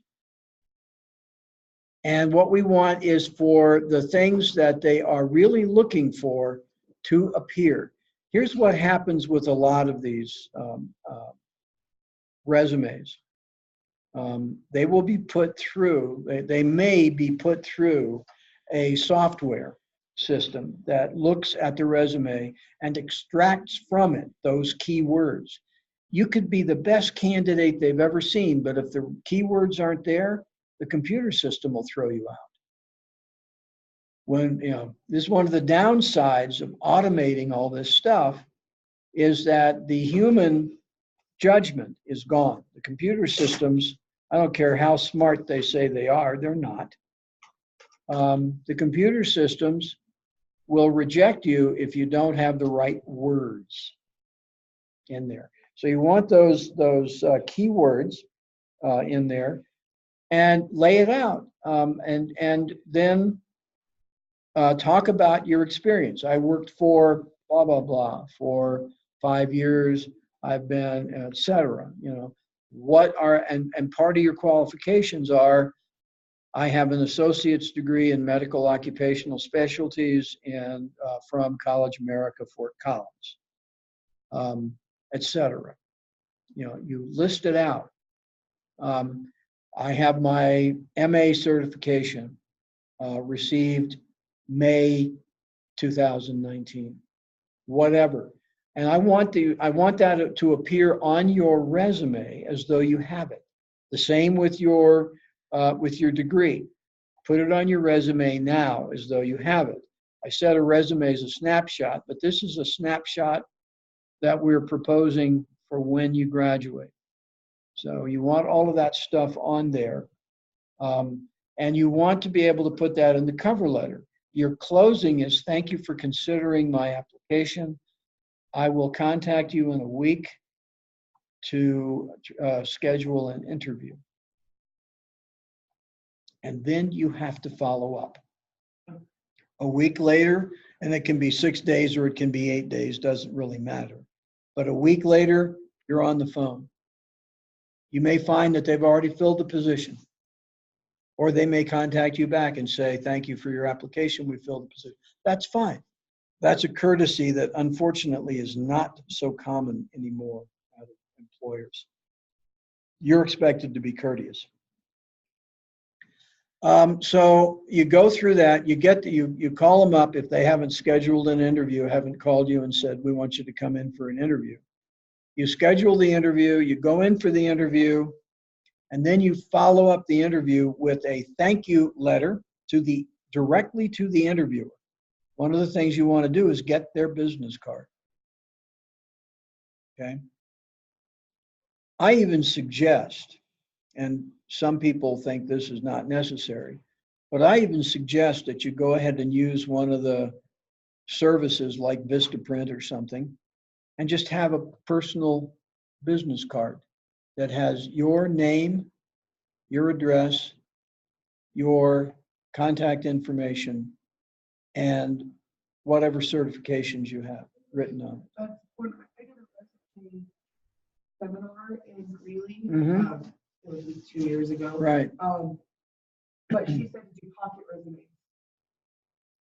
And what we want is for the things that they are really looking for to appear. Here's what happens with a lot of these resumes. They will be put through, they may be put through a software system that looks at the resume and extracts from it those keywords. You could be the best candidate they've ever seen, but if the keywords aren't there, the computer system will throw you out. This is one of the downsides of automating all this stuff, is that the human judgment is gone. The computer systems, I don't care how smart they say they are, they're not. The computer systems will reject you if you don't have the right words in there. So you want those keywords in there, and lay it out, and then talk about your experience. I worked for blah blah blah for 5 years. I've been, etc. What are, and part of your qualifications are, I have an associate's degree in medical occupational specialties and from College America, Fort Collins, etc. You list it out. I have my MA certification, received May 2019, whatever. And I want that to appear on your resume as though you have it. The same with your degree. Put it on your resume now as though you have it. I said a resume is a snapshot, but this is a snapshot that we're proposing for when you graduate. So you want all of that stuff on there. And you want to be able to put that in the cover letter. Your closing is, thank you for considering my application. I will contact you in a week to schedule an interview. And then you have to follow up. A week later, and it can be 6 days or it can be 8 days, doesn't really matter. But a week later, you're on the phone. You may find that they've already filled the position. Or they may contact you back and say, thank you for your application, we filled the position. That's fine. That's a courtesy that unfortunately is not so common anymore out of employers. You're expected to be courteous. So you go through that, you call them up if they haven't scheduled an interview, haven't called you and said, we want you to come in for an interview. You schedule the interview, you go in for the interview, and then you follow up the interview with a thank you letter directly to the interviewer. One of the things you want to do is get their business card. Okay. I even suggest, and some people think this is not necessary, but I even suggest that you go ahead and use one of the services like Vistaprint or something, and just have a personal business card that has your name, your address, your contact information, and whatever certifications you have written on it. When I did a recipe seminar in Greeley, Mhm. it was just 2 years ago. Right. But she said to do pocket resumes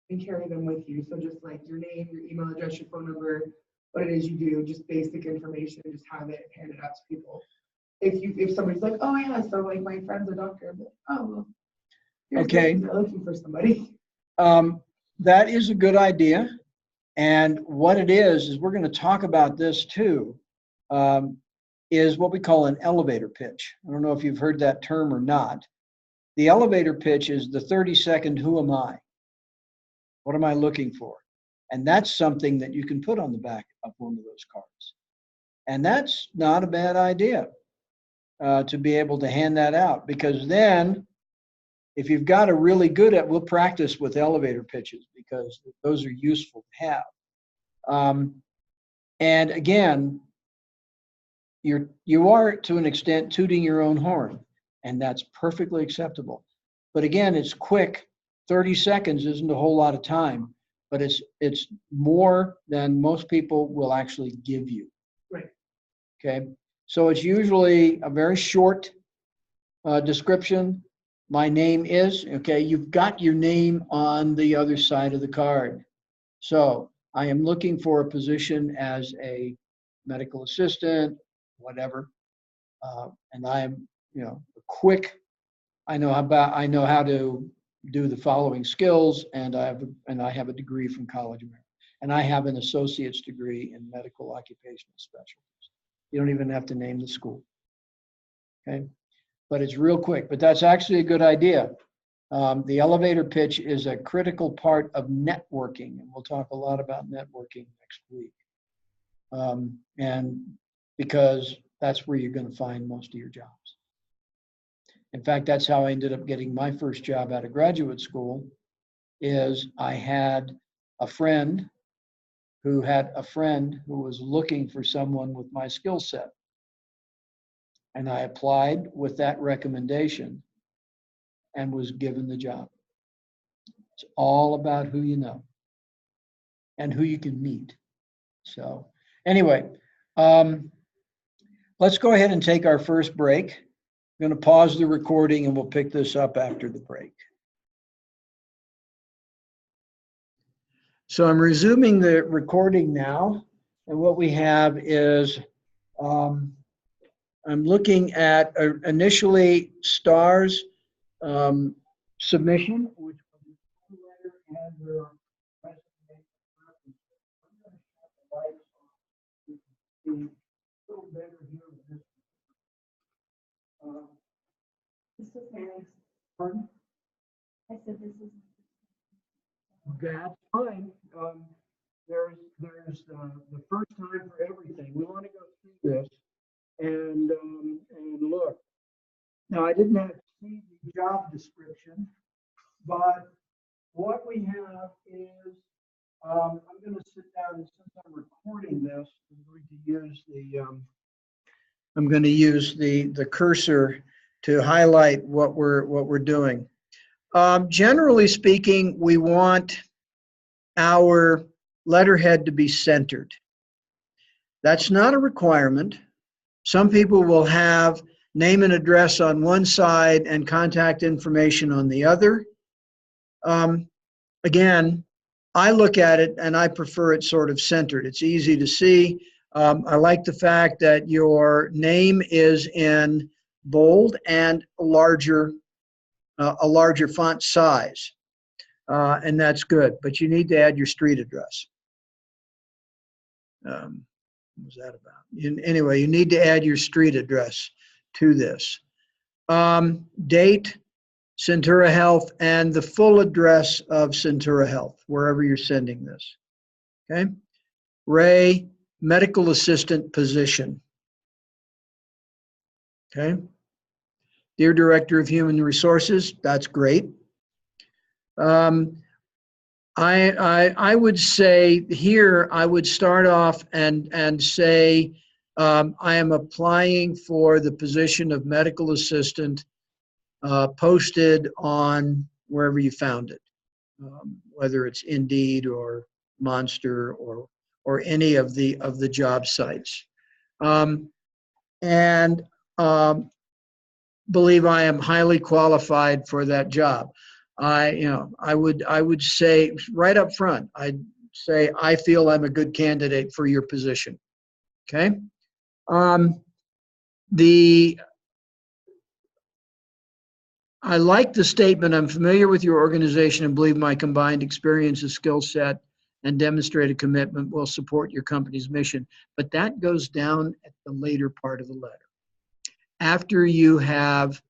and carry them with you. So just like your name, your email address, your phone number, what it is you do, just basic information, just have it handed out to people. If somebody's like, oh yeah, so like my friend's a doctor, I'm like, oh well, here's Okay. this, they're looking for somebody. That is a good idea. And what it is we're going to talk about this too, is what we call an elevator pitch. I don't know if you've heard that term or not. The elevator pitch is the 30-second, who am I? What am I looking for? And that's something that you can put on the back of one of those cards. And that's not a bad idea to be able to hand that out, because then if you've got a really good we'll practice with elevator pitches because those are useful to have. And again, you are to an extent tooting your own horn, and that's perfectly acceptable. But again, it's quick. 30 seconds isn't a whole lot of time, but it's more than most people will actually give you. Right. Okay. So it's usually a very short description. My name is, okay, you've got your name on the other side of the card. So I am looking for a position as a medical assistant, whatever. And I am, quick. I know how to do the following skills, and I have a degree from College of Maryland, and I have an associate's degree in medical occupational specialties. You don't even have to name the school. Okay, but it's real quick. But that's actually a good idea. The elevator pitch is a critical part of networking, and we'll talk a lot about networking next week. And because that's where you're going to find most of your jobs. In fact, that's how I ended up getting my first job out of graduate school. Is I had a friend who was looking for someone with my skill set, and I applied with that recommendation and was given the job. It's all about who you know and who you can meet. So anyway, let's go ahead and take our first break. I'm going to pause the recording and we'll pick this up after the break. So I'm resuming the recording now. And what we have is, I'm looking at initially Star's submission, which was a letter and their resume. I'm going to shut the lights off. You can see a little better here with this. This is Mary's. Pardon? I said this is. That's fine. There's the first time for everything. We want to go through this and look. Now, I didn't have to see the job description, but what we have is, I'm going to sit down, and since I'm recording this, I'm going to use the cursor to highlight what we're doing. Generally speaking, we want our letterhead to be centered. That's not a requirement. Some people will have name and address on one side and contact information on the other. Again, I look at it and I prefer it sort of centered. It's easy to see. I like the fact that your name is in bold and larger a larger font size, and that's good. But you need to add your street address. What was that about? Anyway, you need to add your street address to this. Date, Centura Health, and the full address of Centura Health, wherever you're sending this. Okay? Ray, medical assistant position. Okay? Dear Director of Human Resources, that's great. I would say here, I would start off and say, I am applying for the position of medical assistant posted on wherever you found it, whether it's Indeed or Monster or any of the job sites, and believe I am highly qualified for that job. I would say right up front, I'd say I feel I'm a good candidate for your position. Okay. I like the statement, I'm familiar with your organization and believe my combined experience and skill set and demonstrated commitment will support your company's mission. But that goes down at the later part of the letter. After you have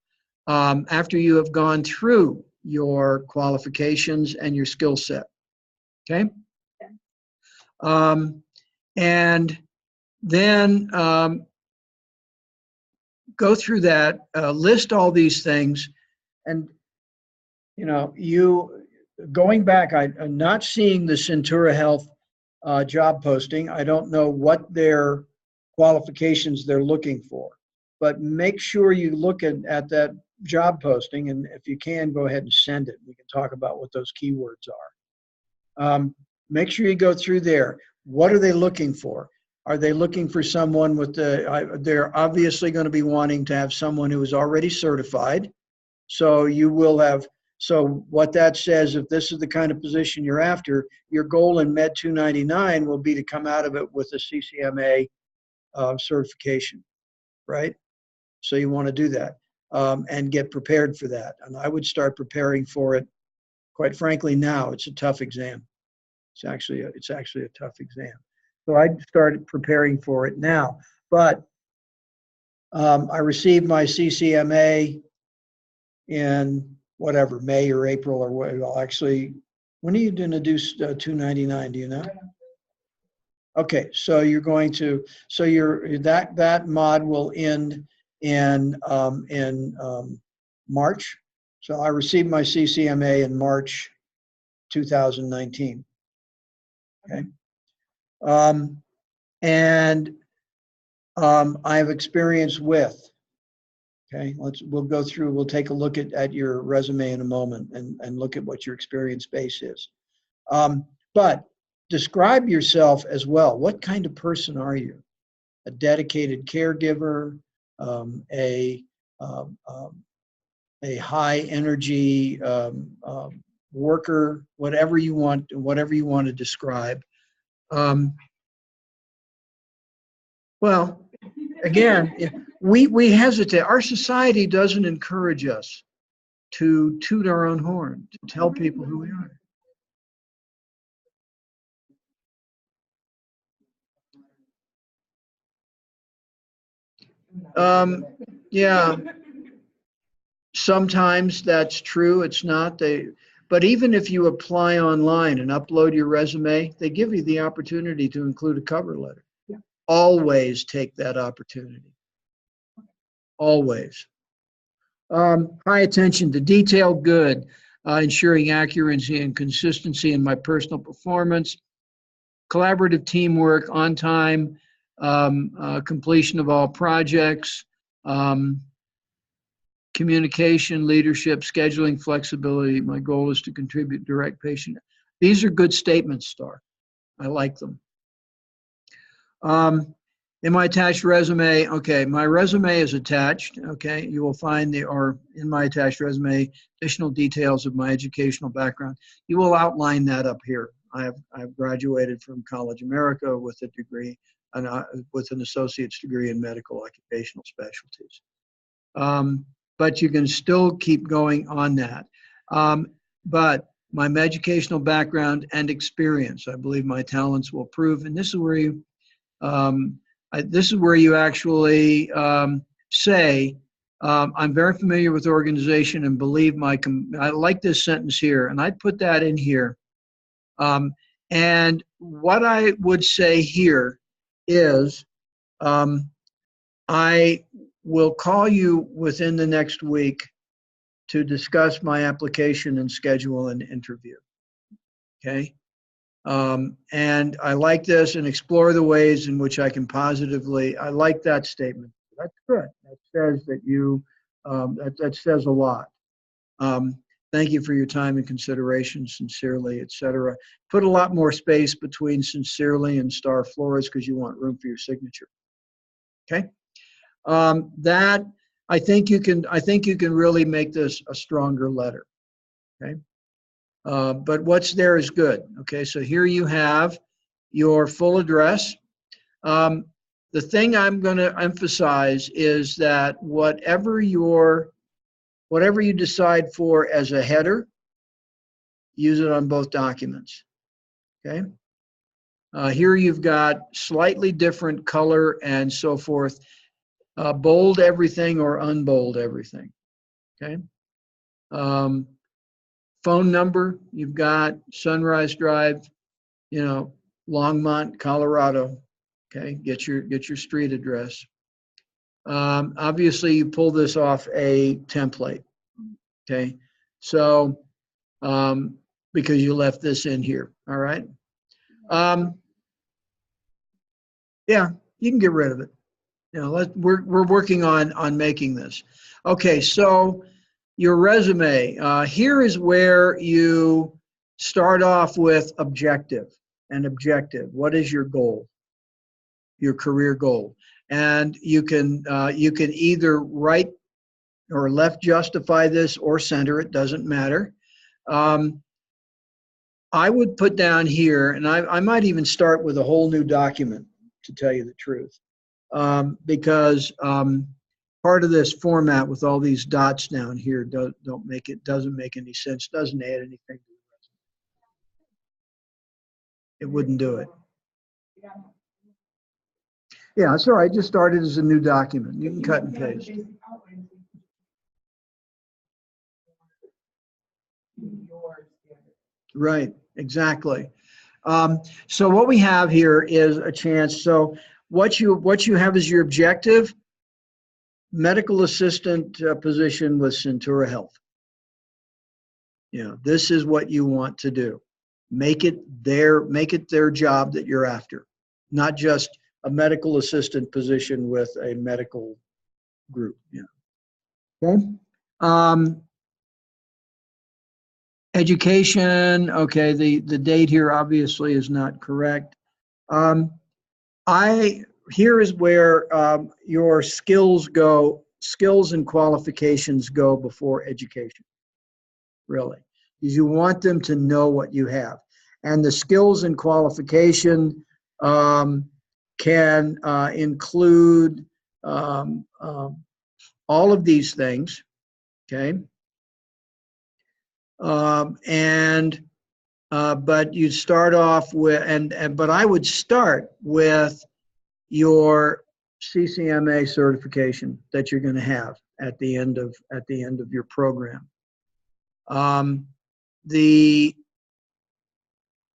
gone through your qualifications and your skill set. Okay? And then go through that, list all these things, and you going back, I'm not seeing the Centura Health job posting. I don't know what their qualifications they're looking for, but make sure you look at that job posting, and if you can, go ahead and send it. We can talk about what those keywords are. Make sure you go through there. What are they looking for? Are they looking for someone with they're obviously going to be wanting to have someone who is already certified. So you will have, so what that says, if this is the kind of position you're after, your goal in Med 299 will be to come out of it with a CCMA certification, right? So you want to do that and get prepared for that. And I would start preparing for it, quite frankly, now. It's a tough exam. It's actually a tough exam. So I'd start preparing for it now. But I received my CCMA in whatever, May or April or what. Well, actually, when are you going to do 299? Do you know? Okay, so you're going to, so that mod will end in March. So I received my CCMA in March 2019. Okay. And I have experience with. Okay, we'll go through, we'll take a look at your resume in a moment and look at what your experience base is. But describe yourself as well. What kind of person are you? A dedicated caregiver, a high energy worker, whatever you want to describe. Well, again, we hesitate. Our society doesn't encourage us to toot our own horn, to tell people who we are. Yeah, sometimes that's true. It's not. But even if you apply online and upload your resume, they give you the opportunity to include a cover letter. Yeah. Always take that opportunity. Always. High attention to detail, good. Ensuring accuracy and consistency in my personal performance. Collaborative teamwork, on time, completion of all projects, communication, leadership, scheduling, flexibility. My goal is to contribute direct patient. These are good statements, Star. I like them. In my attached resume, okay, my resume is attached, okay? You will find in my attached resume, additional details of my educational background. You will outline that up here. I've graduated from College America with a degree, with an associate's degree in medical occupational specialties. but you can still keep going on that. But my educational background and experience, I believe my talents will prove, and this is where you, actually say, I'm very familiar with organization and believe I like this sentence here, and I'd put that in here. And what I would say here is, I will call you within the next week to discuss my application and schedule an interview. Okay? And I like this, and explore the ways in which I can positively, I like that statement. That's good. That says that you, that says a lot. Thank you for your time and consideration, sincerely, etc. Put a lot more space between sincerely and star Flores because you want room for your signature. Okay? That, I think you can really make this a stronger letter. Okay? But what's there is good. Okay, so here you have your full address. The thing I'm going to emphasize is that whatever you decide for as a header, use it on both documents. Okay. Here you've got slightly different color and so forth. Bold everything or unbold everything. Okay. Phone number, you've got Sunrise Drive, Longmont, Colorado. Okay, get your street address. Obviously, you pull this off a template. Okay, so because you left this in here. All right. Yeah, you can get rid of it. We're working on making this. Okay, so your resume. Here is where you start off with objective. An objective. What is your goal? Your career goal. And you can either right or left justify this or center it, doesn't matter. I would put down here, and I might even start with a whole new document, to tell you the truth, because part of this format with all these dots down here doesn't make any sense, doesn't add anything to the resume. It wouldn't do it. Yeah, it's all right. Just start it as a new document. You can cut and paste. Right, exactly. So what we have here is a chance. So what you have as your objective: medical assistant position with Centura Health. This is what you want to do. Make it their job that you're after, not just a medical assistant position with a medical group. Okay. Education. Okay. The date here obviously is not correct. Here is where your skills and qualifications go before education. Really, because you want them to know what you have, and the skills and qualification can include all of these things. Okay. But you start off with, but I would start with your CCMA certification that you're going to have at the end of your program.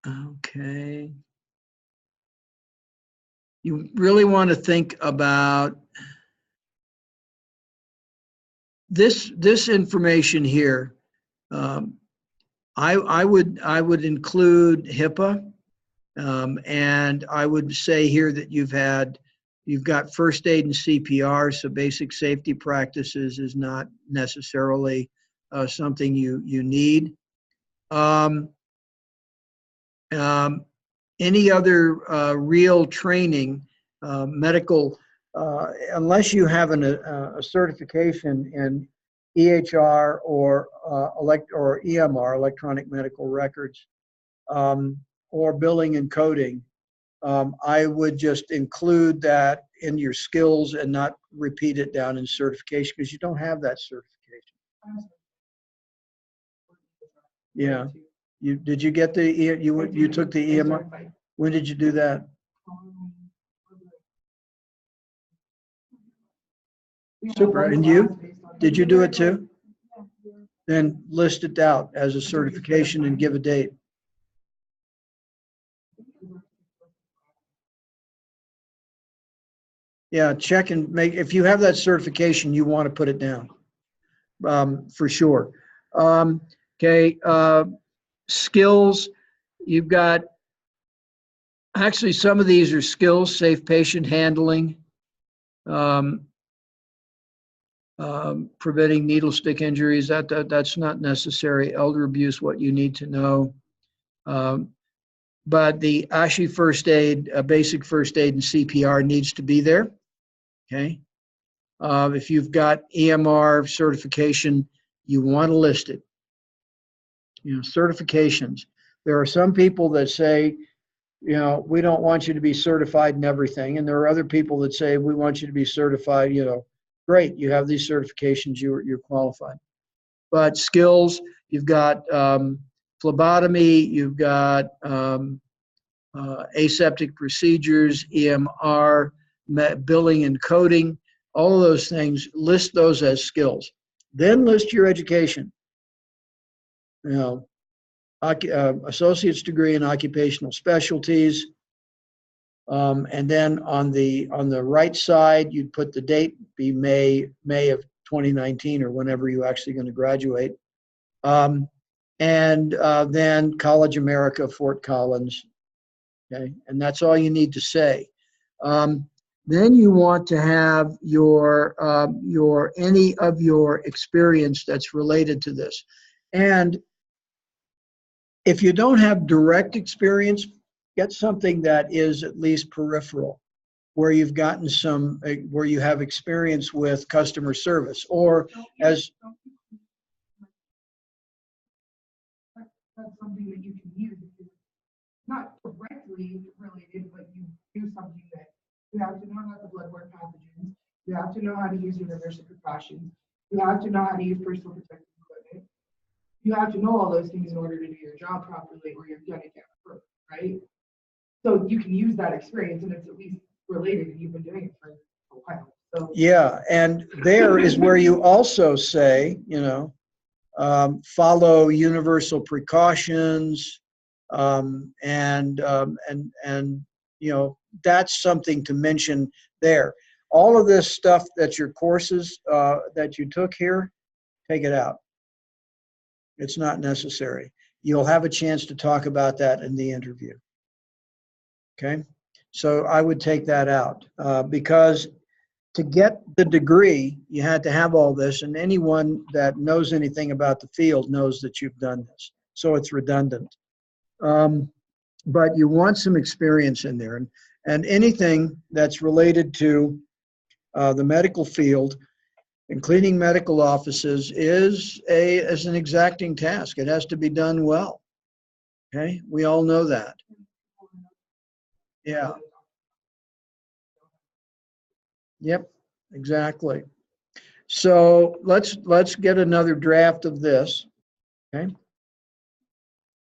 Okay. You really want to think about this information here. I would include HIPAA, and I would say here that you've got first aid and CPR, so basic safety practices is not necessarily something you need. Any other real training, medical, unless you have a certification in EHR or EMR, electronic medical records, or billing and coding, I would just include that in your skills and not repeat it down in certification, because you don't have that certification. Yeah. Did you get you took the EMR? When did you do that? Super. And you? Did you do it too? Then list it out as a certification and give a date. Yeah, check and make, if you have that certification, you want to put it down, for sure. Okay, skills, you've got, actually, some of these are skills, safe patient handling, preventing needle stick injuries, that's not necessary. Elder abuse, what you need to know. But the ASHI first aid, basic first aid and CPR needs to be there, okay? If you've got EMR certification, you want to list it. You know, certifications. There are some people that say, you know, we don't want you to be certified in everything. And there are other people that say, we want you to be certified, you know, great, you have these certifications, you're qualified. But skills, you've got phlebotomy, you've got aseptic procedures, EMR, billing and coding, all of those things, list those as skills. Then list your education. You know, associate's degree in occupational specialties. And then on the right side, you'd put the date, be May of 2019 or whenever you're actually going to graduate. And then College America, Fort Collins. Okay, and that's all you need to say. Then you want to have your any of your experience that's related to this. And if you don't have direct experience, get something that is at least peripheral, where you've gotten some, where you have experience with customer service, or as that's something that you can use. Not directly related, but you do something that you have to know about the bloodborne pathogens. You have to know how to use universal precautions. You have to know how to use personal protective equipment. You have to know all those things in order to do your job properly, or you're gonna get hurt, right? So you can use that experience, and it's at least related, and you've been doing it for a while. So yeah, and there is where you also say, you know, follow universal precautions, and you know, that's something to mention there. All of this stuff that your courses that you took here, take it out. It's not necessary. You'll have a chance to talk about that in the interview. Okay, so I would take that out because to get the degree, you had to have all this, and anyone that knows anything about the field knows that you've done this. So it's redundant. But you want some experience in there, and anything that's related to the medical field and cleaning medical offices is an exacting task. It has to be done well. Okay, we all know that. Yeah. Yep, exactly. So let's get another draft of this. Okay.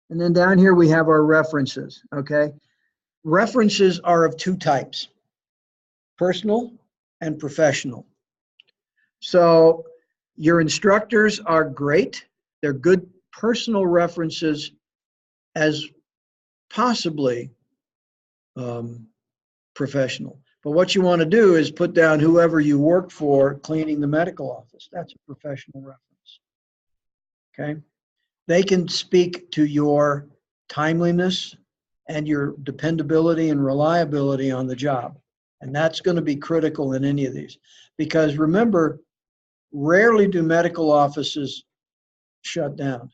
And then down here we have our references. Okay. References are of two types: personal and professional. So your instructors are great. They're good personal references as possibly professional. But what you want to do is put down whoever you worked for cleaning the medical office. That's a professional reference. Okay? They can speak to your timeliness and your dependability and reliability on the job. And that's going to be critical in any of these. Because remember, rarely do medical offices shut down.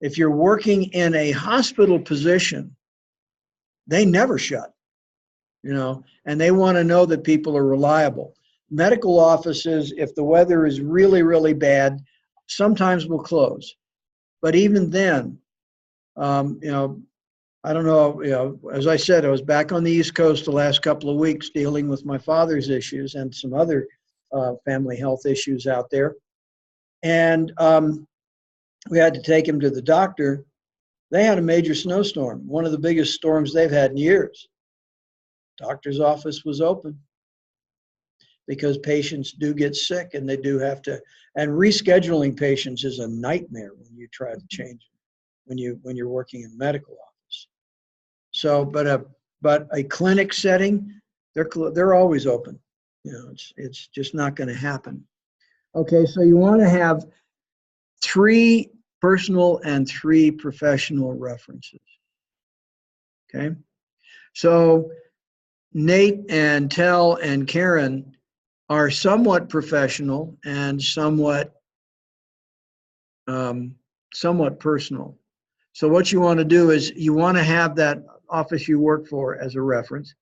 If you're working in a hospital position, they never shut, you know, and they want to know that people are reliable. Medical offices, if the weather is really, really bad, sometimes will close. But even then, you know, I don't know, you know, as I said, I was back on the East Coast the last couple of weeks dealing with my father's issues and some other family health issues out there. And we had to take him to the doctor. They had a major snowstorm, one of the biggest storms they've had in years. Doctor's office was open because patients do get sick and they do have to, and rescheduling patients is a nightmare when you try to change it, when you're working in a medical office. So, but a clinic setting, they're always open. You know, it's just not going to happen. Okay, so you want to have 3 personal and 3 professional references. Okay, so Nate and Tell and Karen are somewhat professional and somewhat personal. So what you want to do is you want to have that office you work for as a reference.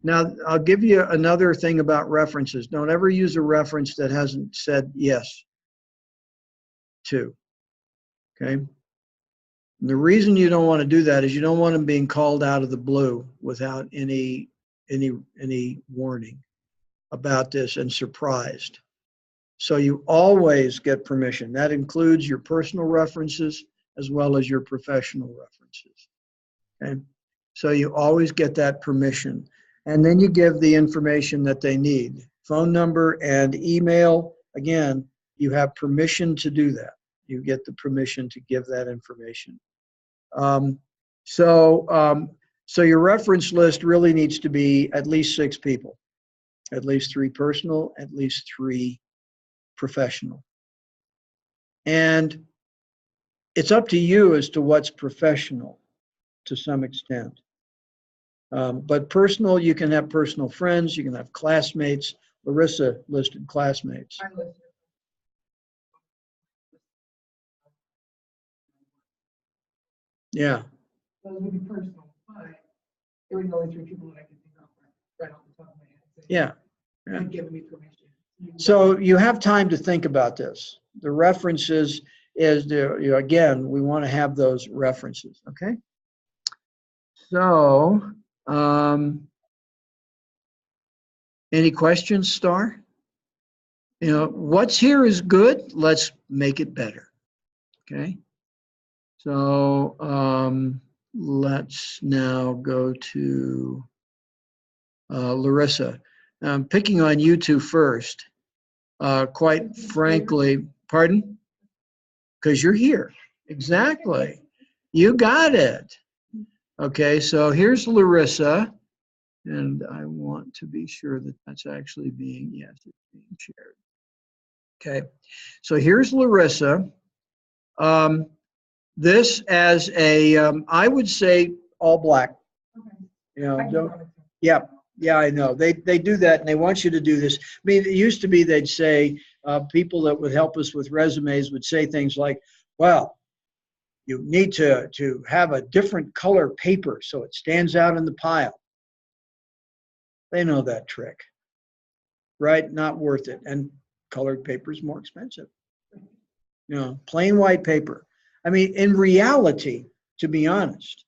Now, I'll give you another thing about references. Don't ever use a reference that hasn't said yes to. Okay? And the reason you don't want to do that is you don't want them being called out of the blue without any warning about this and surprised. So you always get permission. That includes your personal references as well as your professional references. Okay? So you always get that permission. And then you give the information that they need. Phone number and email, again, you have permission to do that. You get the permission to give that information. So your reference list really needs to be at least 6 people, at least 3 personal, at least 3 professional. And it's up to you as to what's professional to some extent. But personal, you can have personal friends, you can have classmates. Larissa listed classmates. I listed. Yeah, Those would be personal, but there was only 3 people that I could think of right off the top of my head. saying, yeah. "You've given me permission." So you have time to think about this. The references is, again, we want to have those references, okay? So, any questions, Star? You know, what's here is good. Let's make it better, okay? So let's now go to Larissa. I'm picking on you 2 first. Quite frankly, pardon? Because you're here. Exactly. You got it. Okay, so here's Larissa. And I want to be sure that that's actually being, yes, it's being shared. Okay, so here's Larissa. This as a, I would say all black. Okay. You know, I can don't, promise you. yeah, I know. They do that and they want you to do this. I mean, it used to be they'd say, people that would help us with resumes would say things like, well, you need to have a different color paper so it stands out in the pile. They know that trick, right? Not worth it. And colored paper is more expensive. You know, plain white paper. I mean, in reality, to be honest,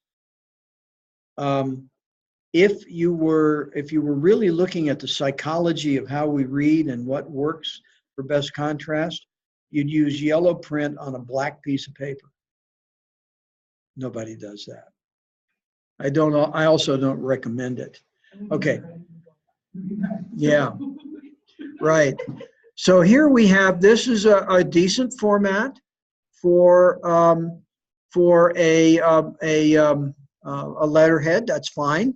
if you were really looking at the psychology of how we read and what works for best contrast, you'd use yellow print on a black piece of paper. Nobody does that. I also don't recommend it. Okay. Yeah, right. So here we have, this is a decent format for a letterhead. That's fine.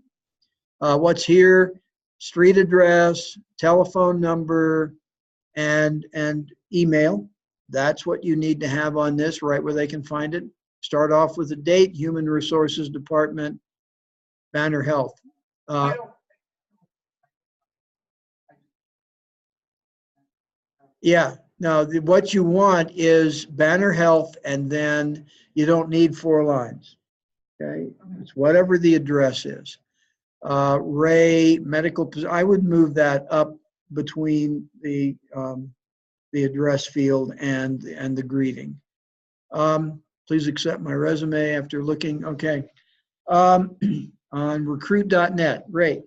What's here? Street address, telephone number, and email. That's what you need to have on this, right where they can find it. Start off with a date, Human Resources Department, Banner Health. Yeah, now what you want is Banner Health, and then you don't need 4 lines. Okay, it's whatever the address is. Ray Medical, I would move that up between the address field and the greeting. Please accept my resume after looking. Okay, on recruit.net, great.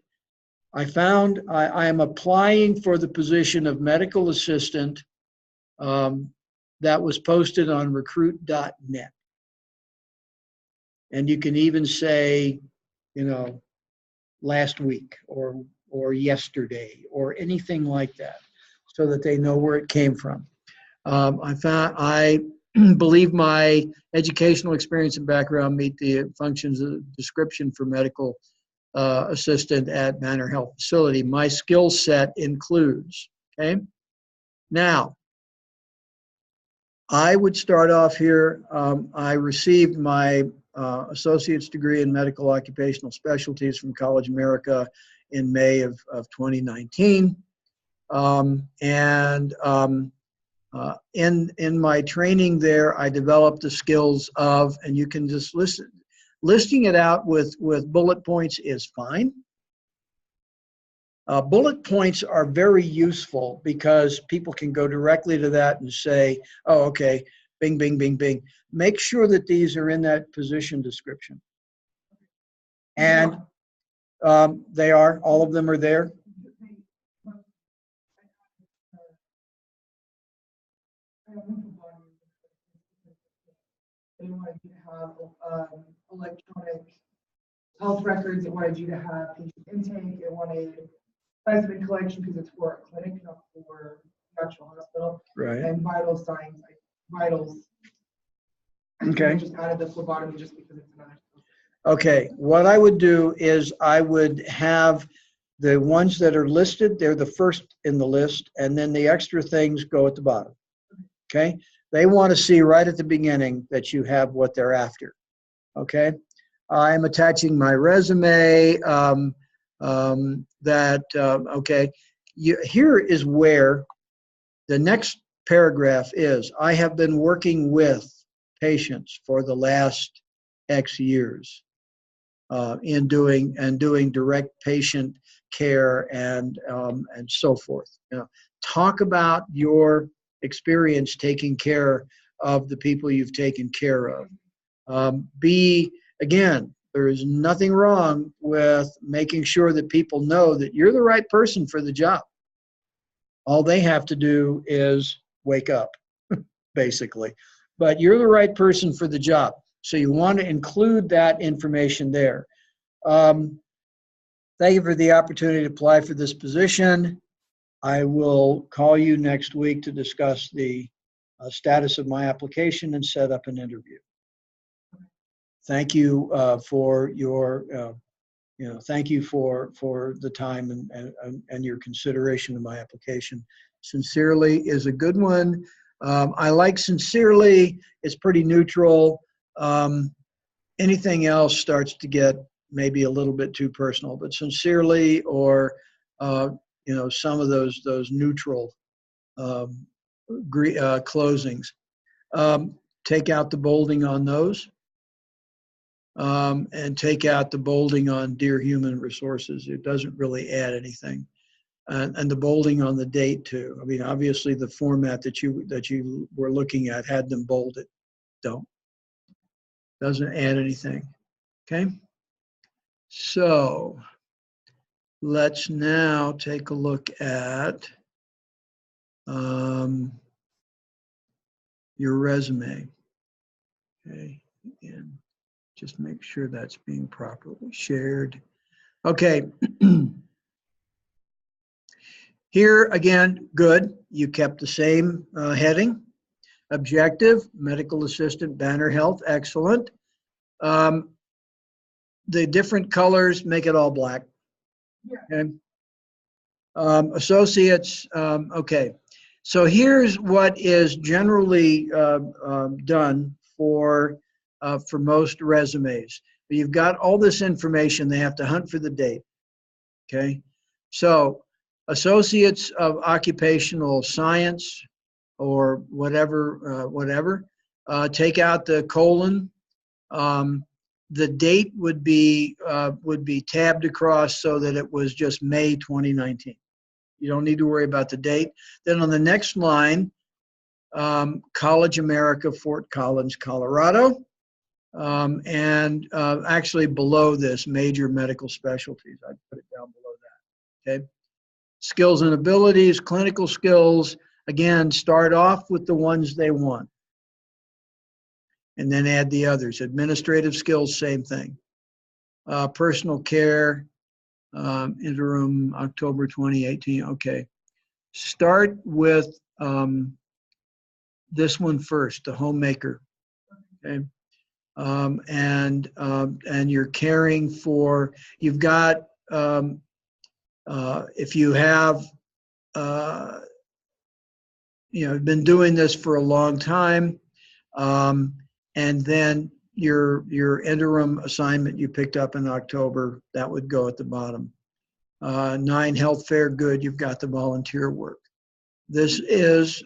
I found I am applying for the position of medical assistant that was posted on recruit.net. And you can even say, you know, last week or yesterday or anything like that, so that they know where it came from. I believe my educational experience and background meet the functions of the description for medical assistant at Manor Health Facility. My skill set includes, okay? Now, I would start off here. I received my associate's degree in medical occupational specialties from College America in May of 2019. In my training there, I developed the skills of, and you can just listing it out with bullet points is fine. Bullet points are very useful because people can go directly to that and say, oh, okay, bing, bing, bing, bing. Make sure that these are in that position description. And they are, all of them are there. They wanted you to have electronic health records. It wanted you to have patient intake. It wanted specimen collection because it's for a clinic, not for the actual hospital. Right. And vital signs, like vitals. Okay. I just added the phlebotomy just because it's another. Okay, what I would do is I would have the ones that are listed, they're the first in the list, and then the extra things go at the bottom. Okay? They want to see right at the beginning that you have what they're after. Okay? I'm attaching my resume. Here is where the next paragraph is. I have been working with patients for the last X years in doing direct patient care and so forth. You know, talk about your experience taking care of the people you've taken care of. Again, there is nothing wrong with making sure that people know that you're the right person for the job. All they have to do is wake up, basically. But you're the right person for the job. So you want to include that information there. Thank you for the opportunity to apply for this position. I will call you next week to discuss the status of my application and set up an interview. Thank you for your, thank you for the time and your consideration of my application. Sincerely is a good one. I like sincerely. It's pretty neutral. Anything else starts to get maybe a little bit too personal, but sincerely or some of those neutral closings. Take out the bolding on those, and take out the bolding on Dear Human Resources. It doesn't really add anything, and the bolding on the date too. I mean, obviously the format that you were looking at had them bolded. Doesn't add anything. Okay. So let's now take a look at your resume. Okay, and just make sure that's being properly shared. Okay. Here again, good. You kept the same heading. Objective, medical assistant, Banner Health, excellent. The different colors make it all black. Okay. Associates, okay. So here's what is generally done for most resumes. You've got all this information. They have to hunt for the date. Okay. So associates of occupational science or whatever, take out the colon. The date would be tabbed across so that it was just May 2019. You don't need to worry about the date. Then on the next line, College America, Fort Collins, Colorado. And actually below this, major medical specialties. I'd put it down below that. Okay. Skills and abilities, clinical skills. Again, start off with the ones they want. And then add the others. Administrative skills, same thing. Personal care, interim October 2018. Okay. Start with this one first, the homemaker. Okay. And you're caring for, you've got, if you have, been doing this for a long time, and then your interim assignment you picked up in October, that would go at the bottom. 9, health fair, good, you've got the volunteer work. This is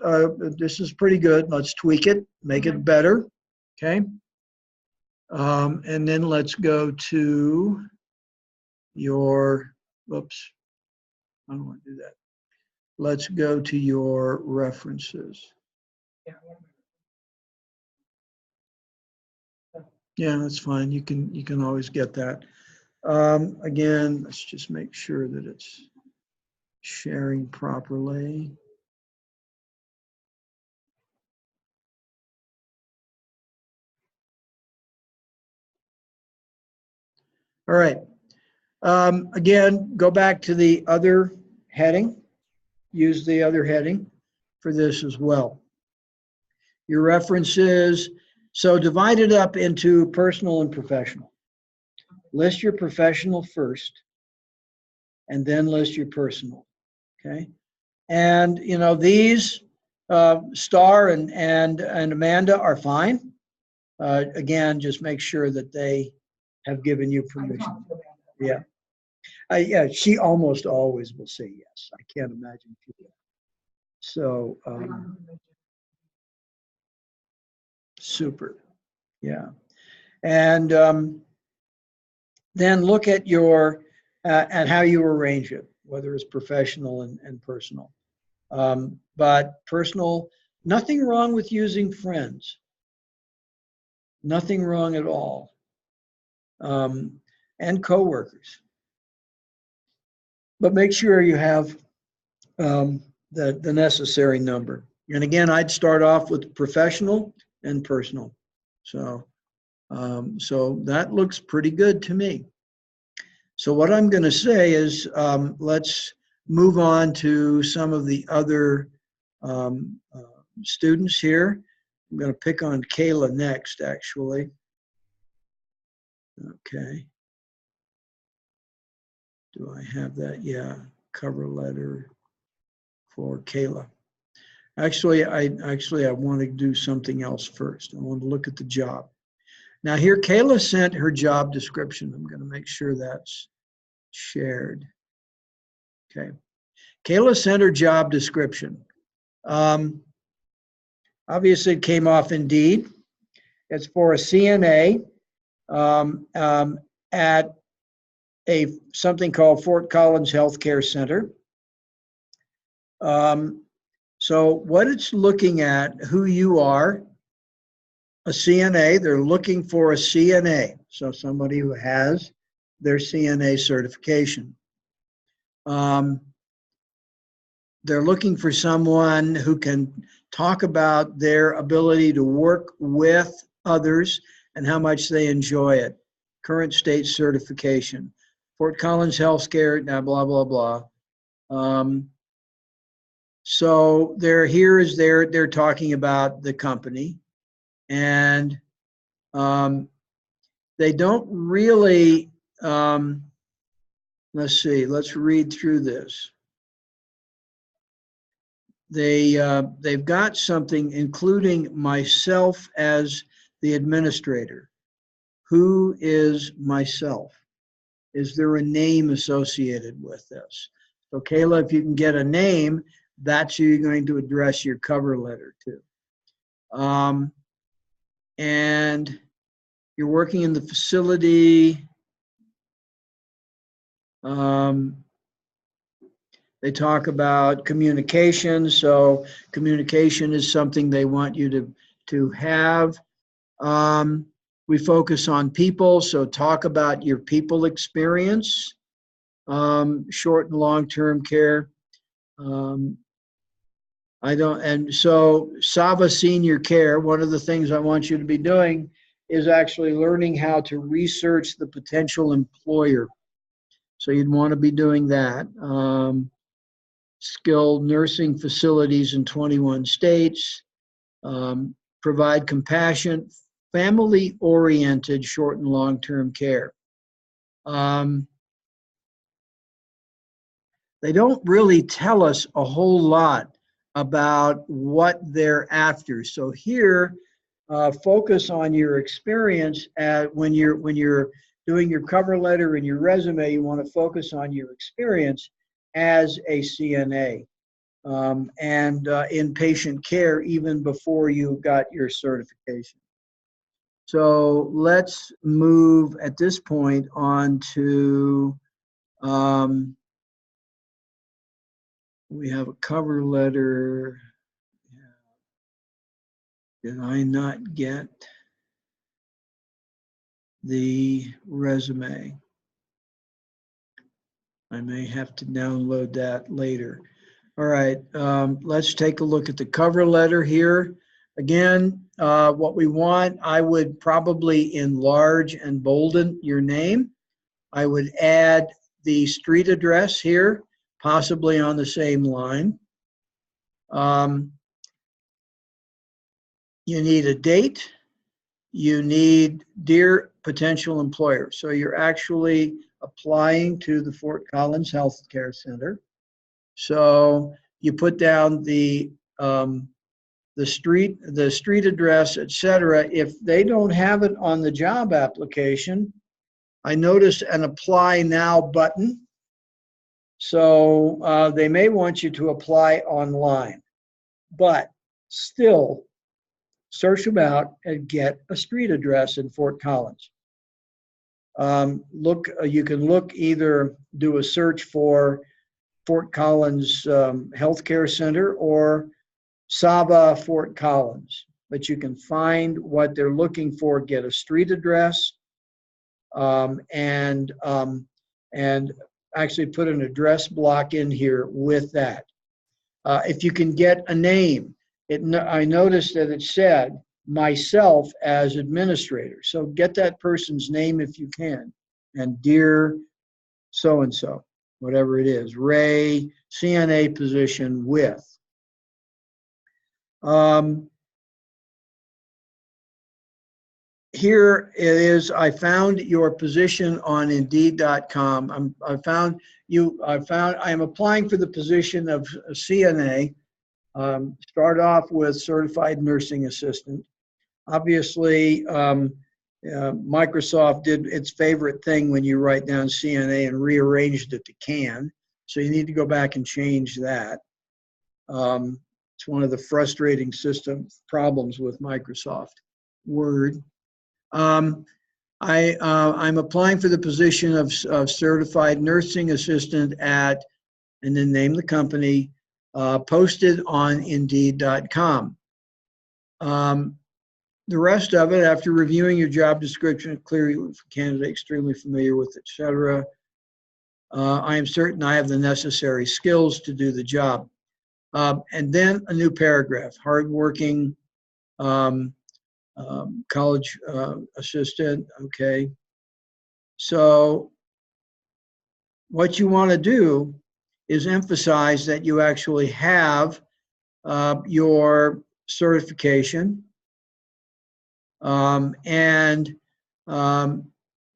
pretty good. Let's tweak it, make it better, okay? And then let's go to your, whoops, I don't want to do that. Let's go to your references. Yeah, that's fine. You can always get that. Again, let's just make sure that it's sharing properly. All right. Again, go back to the other heading. Use the other heading for this as well. Your references, so divide it up into personal and professional. List your professional first, and then list your personal, okay? And, these, Star and Amanda are fine. Again, just make sure that they have given you permission. Yeah. Yeah, she almost always will say yes. I can't imagine she will. So, super. Yeah. And then look at your, at how you arrange it, whether it's professional and personal. But personal, nothing wrong with using friends. Nothing wrong at all. And coworkers. But make sure you have the necessary number. And again, I'd start off with professional and personal. So that looks pretty good to me. So what I'm going to say is let's move on to some of the other students here. I'm going to pick on Kayla next, actually. Okay. Do I have that? Yeah, cover letter for Kayla. Actually, I want to do something else first. I want to look at the job. Now here, Kayla sent her job description. I'm going to make sure that's shared. Okay. Kayla sent her job description. Obviously, it came off Indeed. It's for a CNA at something called Fort Collins Healthcare Center. So what it's looking at, who you are, a CNA, they're looking for a CNA, so somebody who has their CNA certification. They're looking for someone who can talk about their ability to work with others and how much they enjoy it. Current state certification. Fort Collins Healthcare, now blah, blah, blah. So they're talking about the company, and they don't really, let's see, let's read through this. They've got something including myself as the administrator. Who is myself? Is there a name associated with this? So Kayla, if you can get a name, that's who you're going to address your cover letter to. And you're working in the facility. They talk about communication. So communication is something they want you to have. We focus on people, so talk about your people experience, short and long-term care. I don't, and so Sava Senior Care, one of the things I want you to be doing is actually learning how to research the potential employer. So you'd want to be doing that. Skilled nursing facilities in 21 states, provide compassionate, family-oriented short and long-term care. They don't really tell us a whole lot about what they're after. So here, focus on your experience when you're doing your cover letter and your resume. You want to focus on your experience as a CNA and in patient care even before you got your certification. So let's move at this point on to we have a cover letter. Did I not get the resume? I may have to download that later. All right, let's take a look at the cover letter here. Again, what we want, I would probably enlarge and bolden your name. I would add the street address here, possibly on the same line. You need a date. You need dear potential employer. So you're actually applying to the Fort Collins Health Care Center. So you put down the street address, etc. If they don't have it on the job application, I noticed an apply now button. So they may want you to apply online, but still search about and get a street address in Fort Collins. You can look, either do a search for Fort Collins Healthcare Center or Saba Fort Collins, but you can find what they're looking for, get a street address, and actually put an address block in here with that. If you can get a name, I noticed that it said myself as administrator. So get that person's name if you can. And dear so-and-so, whatever it is, Ray, CNA position with. Here it is. I found your position on Indeed.com. I am applying for the position of a CNA. Start off with certified nursing assistant. Obviously, Microsoft did its favorite thing when you write down CNA and rearranged it to CAN. So you need to go back and change that. It's one of the frustrating system problems with Microsoft Word. I'm applying for the position of certified nursing assistant at, and then name the company, posted on Indeed.com. The rest of it, after reviewing your job description, clearly candidate extremely familiar with, etc. I am certain I have the necessary skills to do the job. And then a new paragraph, hardworking college assistant, okay. So what you want to do is emphasize that you actually have your certification, and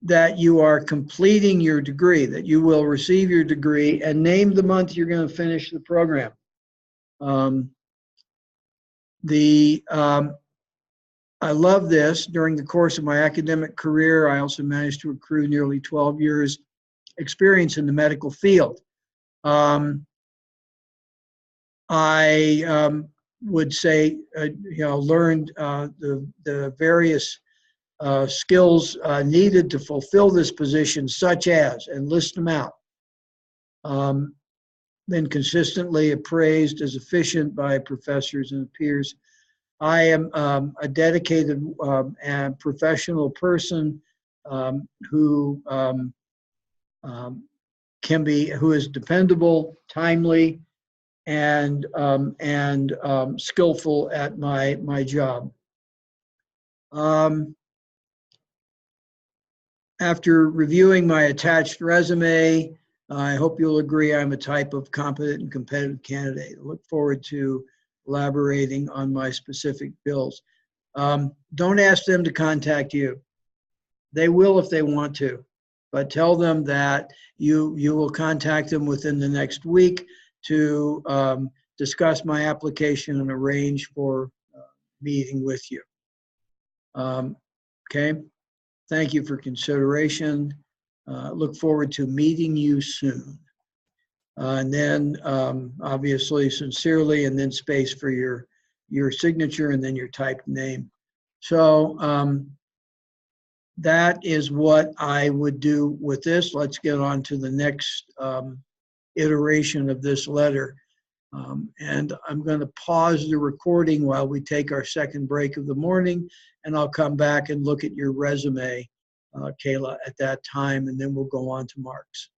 that you are completing your degree, that you will receive your degree, and name the month you're going to finish the program. I love this. During the course of my academic career, I also managed to accrue nearly 12 years experience in the medical field. I would say, learned the various skills needed to fulfill this position, such as, and list them out. Been consistently appraised as efficient by professors and peers. I am a dedicated and professional person who is dependable, timely, skillful at my job. After reviewing my attached resume, I hope you'll agree I'm a type of competent and competitive candidate. I look forward to elaborating on my specific bills. Don't ask them to contact you. They will if they want to, but tell them that you will contact them within the next week to discuss my application and arrange for meeting with you. Okay, thank you for consideration. Look forward to meeting you soon. And then obviously sincerely, and then space for your signature and then your typed name. So that is what I would do with this. Let's get on to the next iteration of this letter. And I'm going to pause the recording while we take our second break of the morning, and I'll come back and look at your resume, Kayla, at that time, and then we'll go on to Mark's.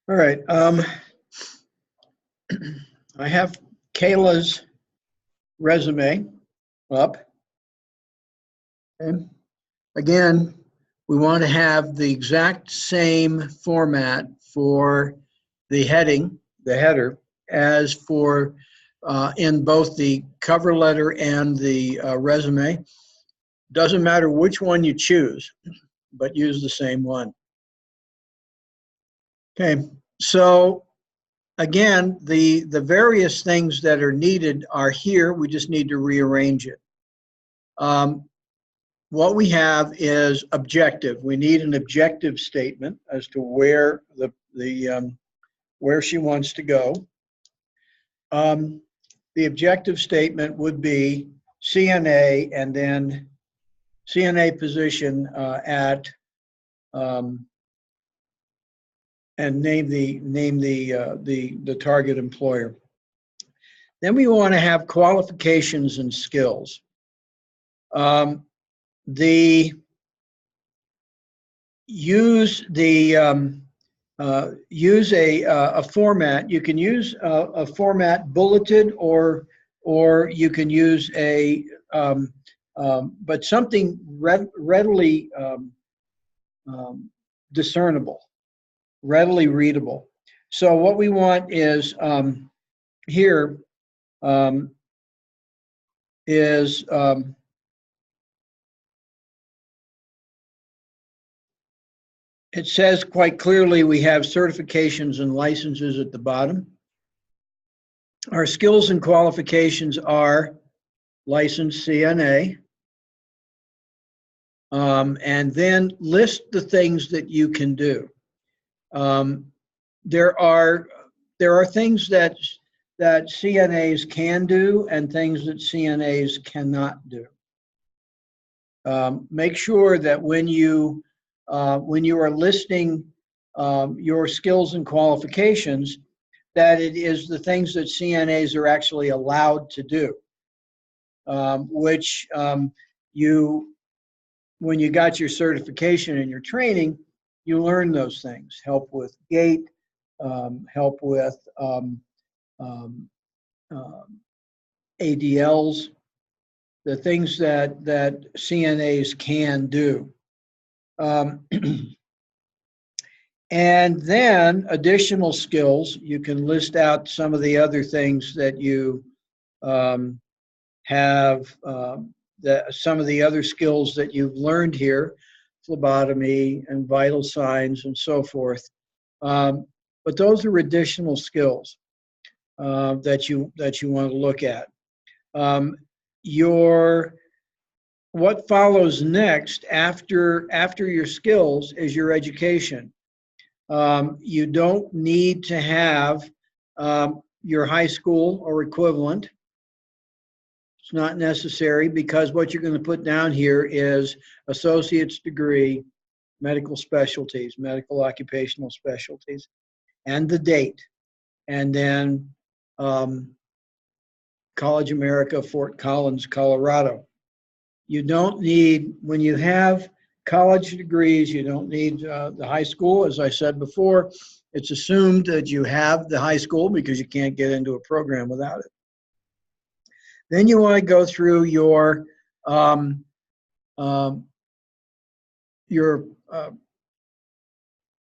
All right. I have Kayla's resume up. Okay. Again, we want to have the exact same format for the heading, the header, as for in both the cover letter and the resume. Doesn't matter which one you choose, but use the same one. Okay, so again, the various things that are needed are here. We just need to rearrange it. What we have is objective. We need an objective statement as to where where she wants to go. The objective statement would be CNA and then CNA position at and name the target employer. Then we want to have qualifications and skills. Use a format. You can use a format bulleted or you can use a but something readily discernible, readily readable. So what we want is here is it says quite clearly we have certifications and licenses at the bottom. Our skills and qualifications are licensed CNA, and then list the things that you can do. There are things that CNAs can do and things that CNAs cannot do. Make sure that when you are listing your skills and qualifications, that it is the things that CNAs are actually allowed to do, which when you got your certification and your training, you learn those things. Help with gait, help with ADLs, the things that CNAs can do. And then additional skills, you can list out some of the other things that you have, some of the other skills that you've learned here, phlebotomy and vital signs and so forth. But those are additional skills that you want to look at. What follows next after your skills is your education. You don't need to have your high school or equivalent. It's not necessary, because what you're going to put down here is associate's degree, medical specialties, medical occupational specialties, and the date. And then College America, Fort Collins, Colorado. You don't need, when you have college degrees. You don't need the high school. As I said before, it's assumed that you have the high school because you can't get into a program without it. Then you want to go through your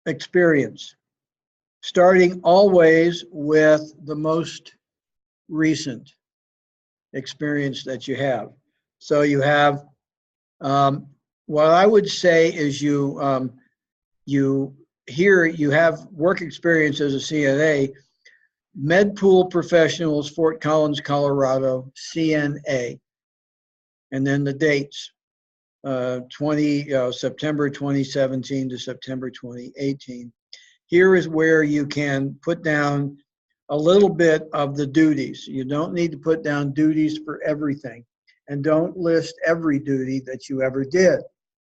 experience, starting always with the most recent experience that you have. So you have, what I would say is you have work experience as a CNA, Med Pool Professionals, Fort Collins, Colorado, CNA, and then the dates, September 2017 to September 2018. Here is where you can put down a little bit of the duties. You don't need to put down duties for everything, and don't list every duty that you ever did,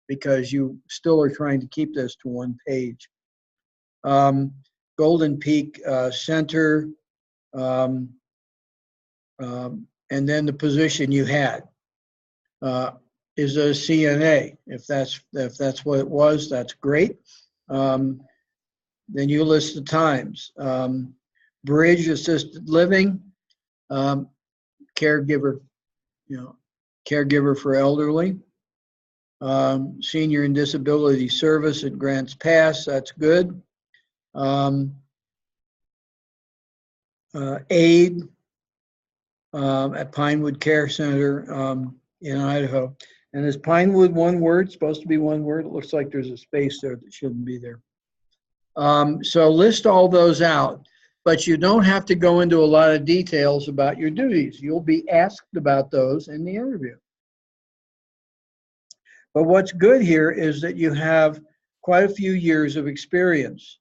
because you still are trying to keep this to one page. Golden Peak Center, and then the position you had is a CNA. If that's what it was, that's great. Then you list the times. Bridge assisted living, caregiver, caregiver for elderly. Senior and disability service at Grants Pass, that's good. Aid at Pinewood Care Center in Idaho. And is Pinewood one word, supposed to be one word? It looks like there's a space there that shouldn't be there. So list all those out, but you don't have to go into a lot of details about your duties. You'll be asked about those in the interview. But what's good here is that you have quite a few years of experience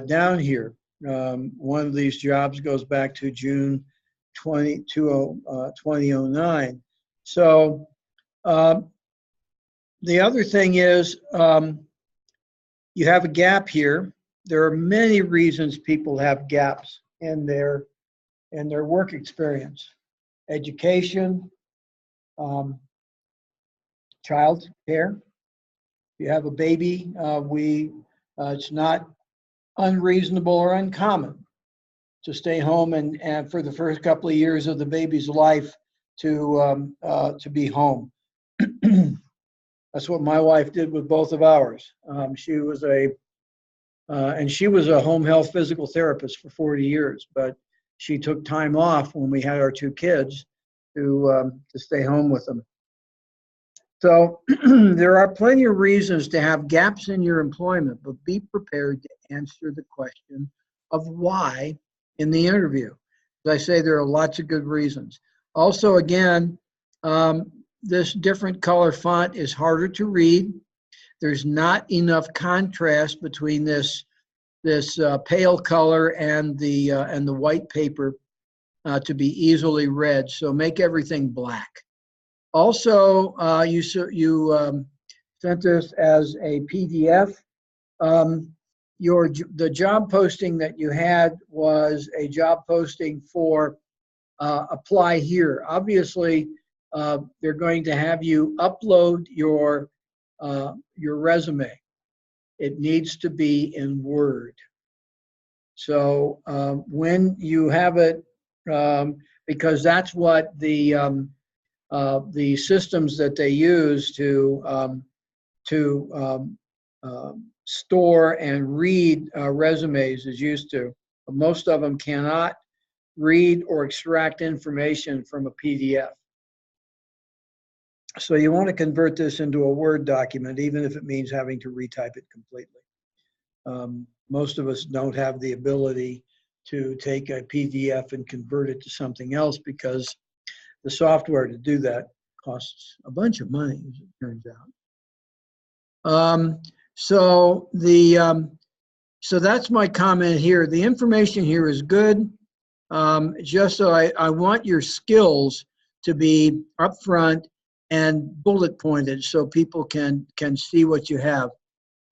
down here. One of these jobs goes back to June 2009. So the other thing is you have a gap here. There are many reasons people have gaps in their work experience. Education, child care. If you have a baby, it's not unreasonable or uncommon to stay home and for the first couple of years of the baby's life to be home. That's what my wife did with both of ours. She was a home health physical therapist for 40 years, but she took time off when we had our two kids to stay home with them. So there are plenty of reasons to have gaps in your employment, but be prepared to answer the question of why in the interview. As I say, there are lots of good reasons. Also, again, this different color font is harder to read. There's not enough contrast between this pale color and the white paper to be easily read. So make everything black. Also, you sent this as a PDF. The job posting that you had was a job posting for apply here. Obviously, they're going to have you upload your resume. It needs to be in Word. So when you have it, because that's what the systems that they use to store and read resumes is used to. Most of them cannot read or extract information from a PDF. So you want to convert this into a Word document, even if it means having to retype it completely. Most of us don't have the ability to take a PDF and convert it to something else because the software to do that costs a bunch of money, as it turns out. So that's my comment here. The information here is good. Just so I want your skills to be upfront and bullet pointed so people can see what you have.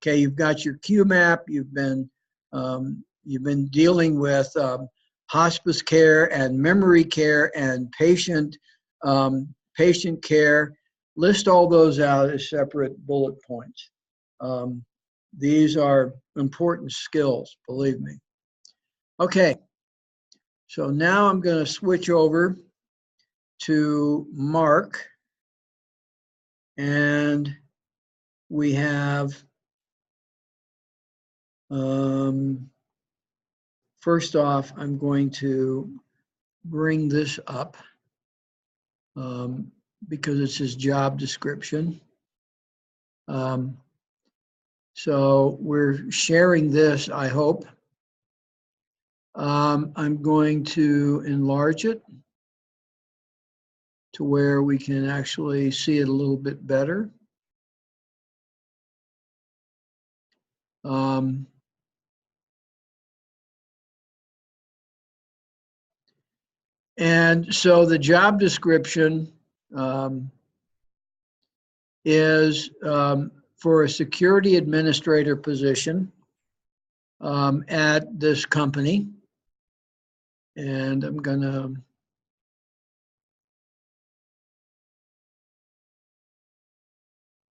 Okay, you've got your QMAP. You've been dealing with hospice care and memory care and patient care. list all those out as separate bullet points. These are important skills, believe me. Okay, so now I'm going to switch over to Mark, and we have first off, I'm going to bring this up because it's his job description. So we're sharing this, I hope. I'm going to enlarge it to where we can actually see it a little bit better. And so the job description is for a security administrator position at this company. And I'm going to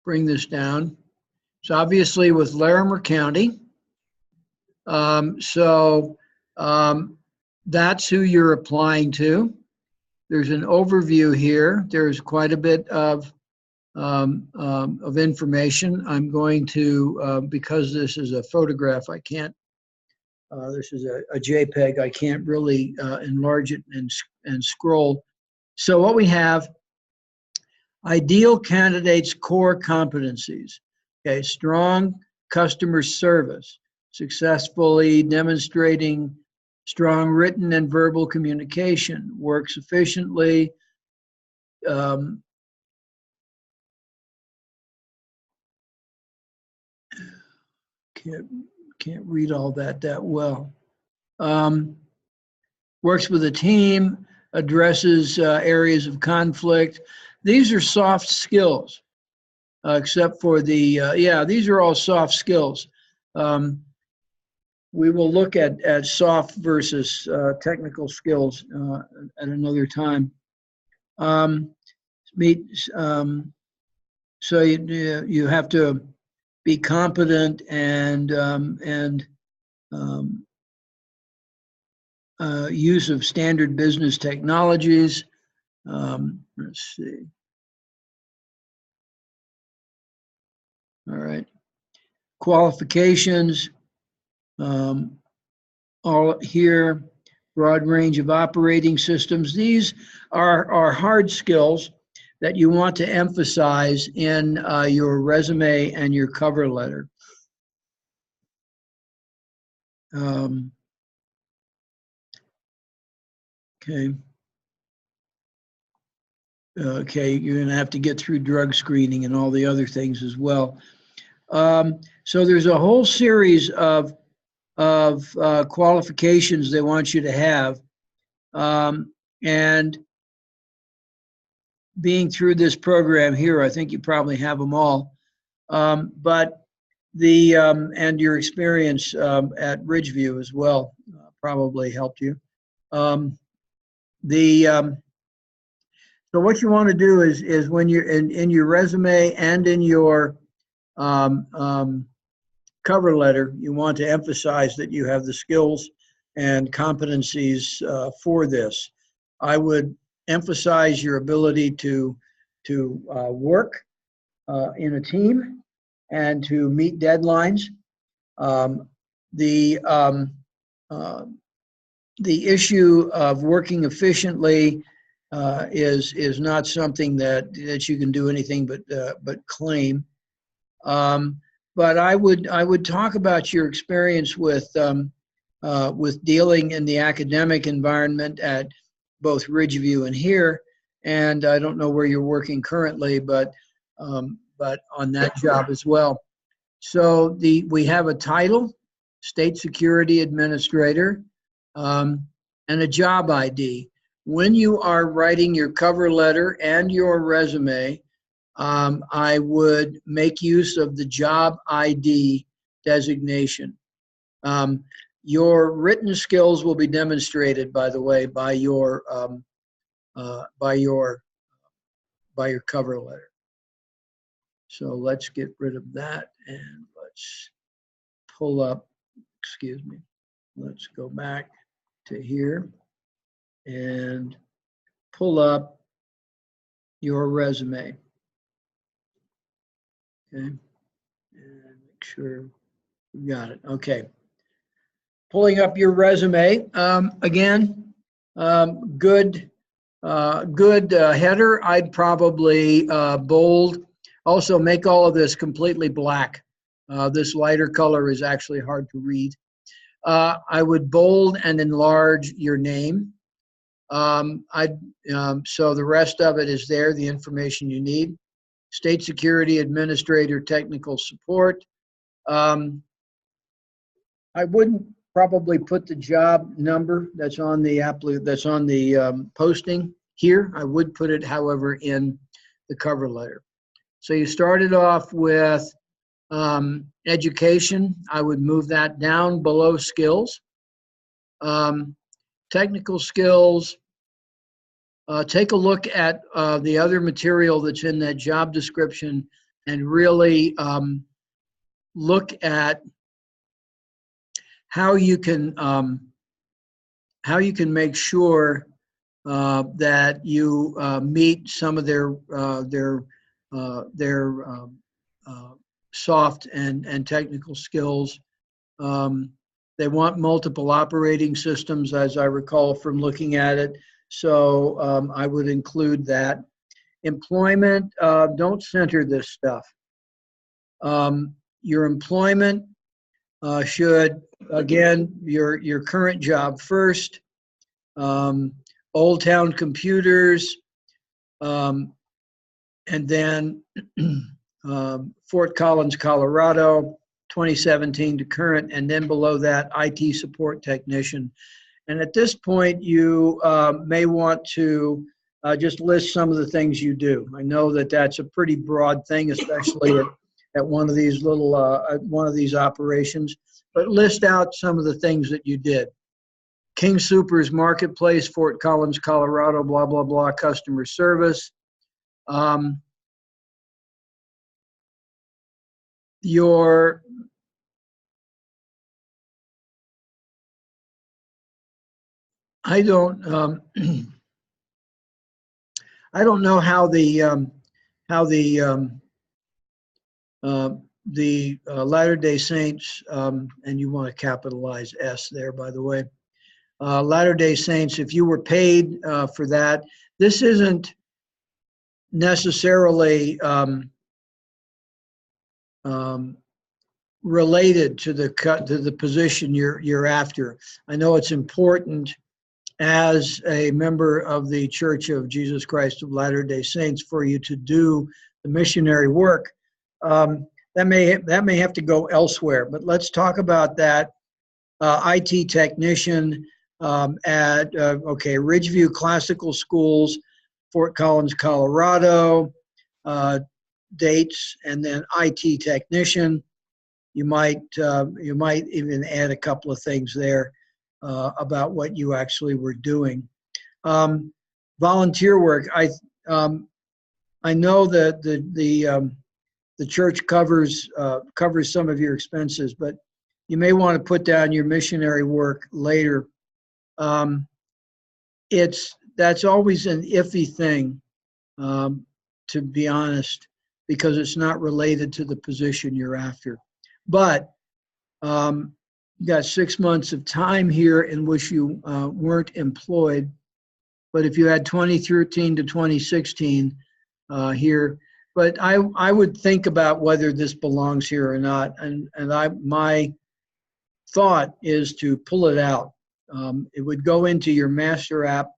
bring this down. It's obviously with Larimer County. That's who you're applying to. There's an overview here. There's quite a bit of information. I'm going to, because this is a photograph, I can't, this is a JPEG, I can't really enlarge it and scroll. So what we have, ideal candidates' core competencies. Okay, strong customer service, successfully demonstrating strong written and verbal communication, works efficiently, can't read all that well. Works with a team, addresses areas of conflict. These are soft skills, except for the, yeah, these are all soft skills. We will look at soft versus technical skills at another time. So you have to be competent and use of standard business technologies. Let's see. All right. Qualifications. All here, broad range of operating systems. These are hard skills that you want to emphasize in your resume and your cover letter. Okay. Okay, you're going to have to get through drug screening and all the other things as well. So there's a whole series of qualifications they want you to have. And being through this program here, I think you probably have them all. But the, and your experience at Ridgeview as well probably helped you. So what you want to do is when you're in your resume and in your cover letter, you want to emphasize that you have the skills and competencies for this. I would emphasize your ability to work in a team and to meet deadlines. The issue of working efficiently is not something that you can do anything but claim. But I would talk about your experience with dealing in the academic environment at both Ridgeview and here, and I don't know where you're working currently, but on that job as well. So we have a title, State Security Administrator, and a job ID. When you are writing your cover letter and your resume, I would make use of the job ID designation. Your written skills will be demonstrated, by the way, by your cover letter. So let's get rid of that and let's pull up, excuse me, let's go back to here and pull up your resume. Okay, and make sure you got it. Okay. Pulling up your resume. Again, good header. I'd probably bold. Also, make all of this completely black. This lighter color is actually hard to read. I would bold and enlarge your name. So the rest of it is there, the information you need. State Security Administrator Technical Support. I wouldn't probably put the job number that's on the posting here. I would put it, however, in the cover letter. So you started off with education. I would move that down below skills. Technical skills. Take a look at the other material that's in that job description and really look at how you can make sure that you meet some of their soft and technical skills. They want multiple operating systems, as I recall from looking at it. So I would include that. Employment, don't center this stuff. Your employment should, again, your current job first. Old Town Computers, and then Fort Collins, Colorado, 2017 to current, and then below that, IT support technician. And at this point, you may want to just list some of the things you do. I know that that's a pretty broad thing, especially at one of these little, one of these operations, but list out some of the things that you did. King Soopers Marketplace, Fort Collins, Colorado, blah, blah, blah, customer service. I don't know how the Latter-day Saints, and you want to capitalize S there, by the way. Latter-day Saints, if you were paid for that, this isn't necessarily related to the position you're after. I know it's important as a member of the Church of Jesus Christ of Latter-day Saints for you to do the missionary work. That may have to go elsewhere, but let's talk about that. IT technician at Ridgeview Classical Schools, Fort Collins, Colorado, dates, and then IT technician. You might even add a couple of things there about what you actually were doing. Volunteer work. I know that the church covers some of your expenses, but you may want to put down your missionary work later. That's always an iffy thing, to be honest, because it's not related to the position you're after. But you got 6 months of time here in which you weren't employed. But if you had 2013 to 2016 here, but I would think about whether this belongs here or not. And my thought is to pull it out. It would go into your master app,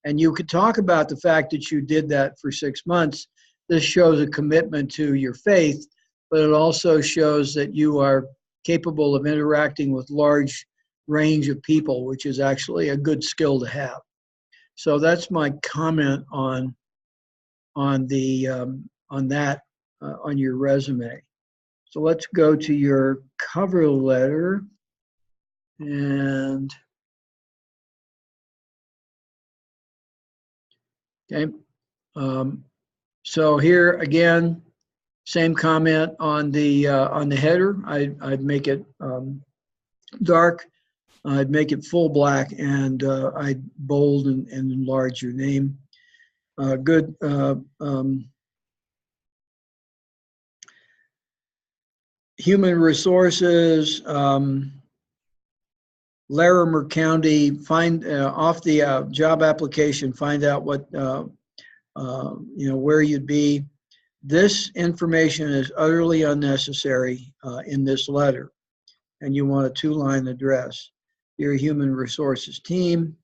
and you could talk about the fact that you did that for 6 months. This shows a commitment to your faith, but it also shows that you are capable of interacting with large range of people, which is actually a good skill to have. So that's my comment on your resume. So let's go to your cover letter, and okay. So here again, Same comment on the header. I'd make it dark. I'd make it full black, and I'd bold and enlarge your name. Good. Human resources, Larimer County, find off the job application, find out what, where you'd be. This information is utterly unnecessary in this letter, and you want a 2-line address. Your human resources team.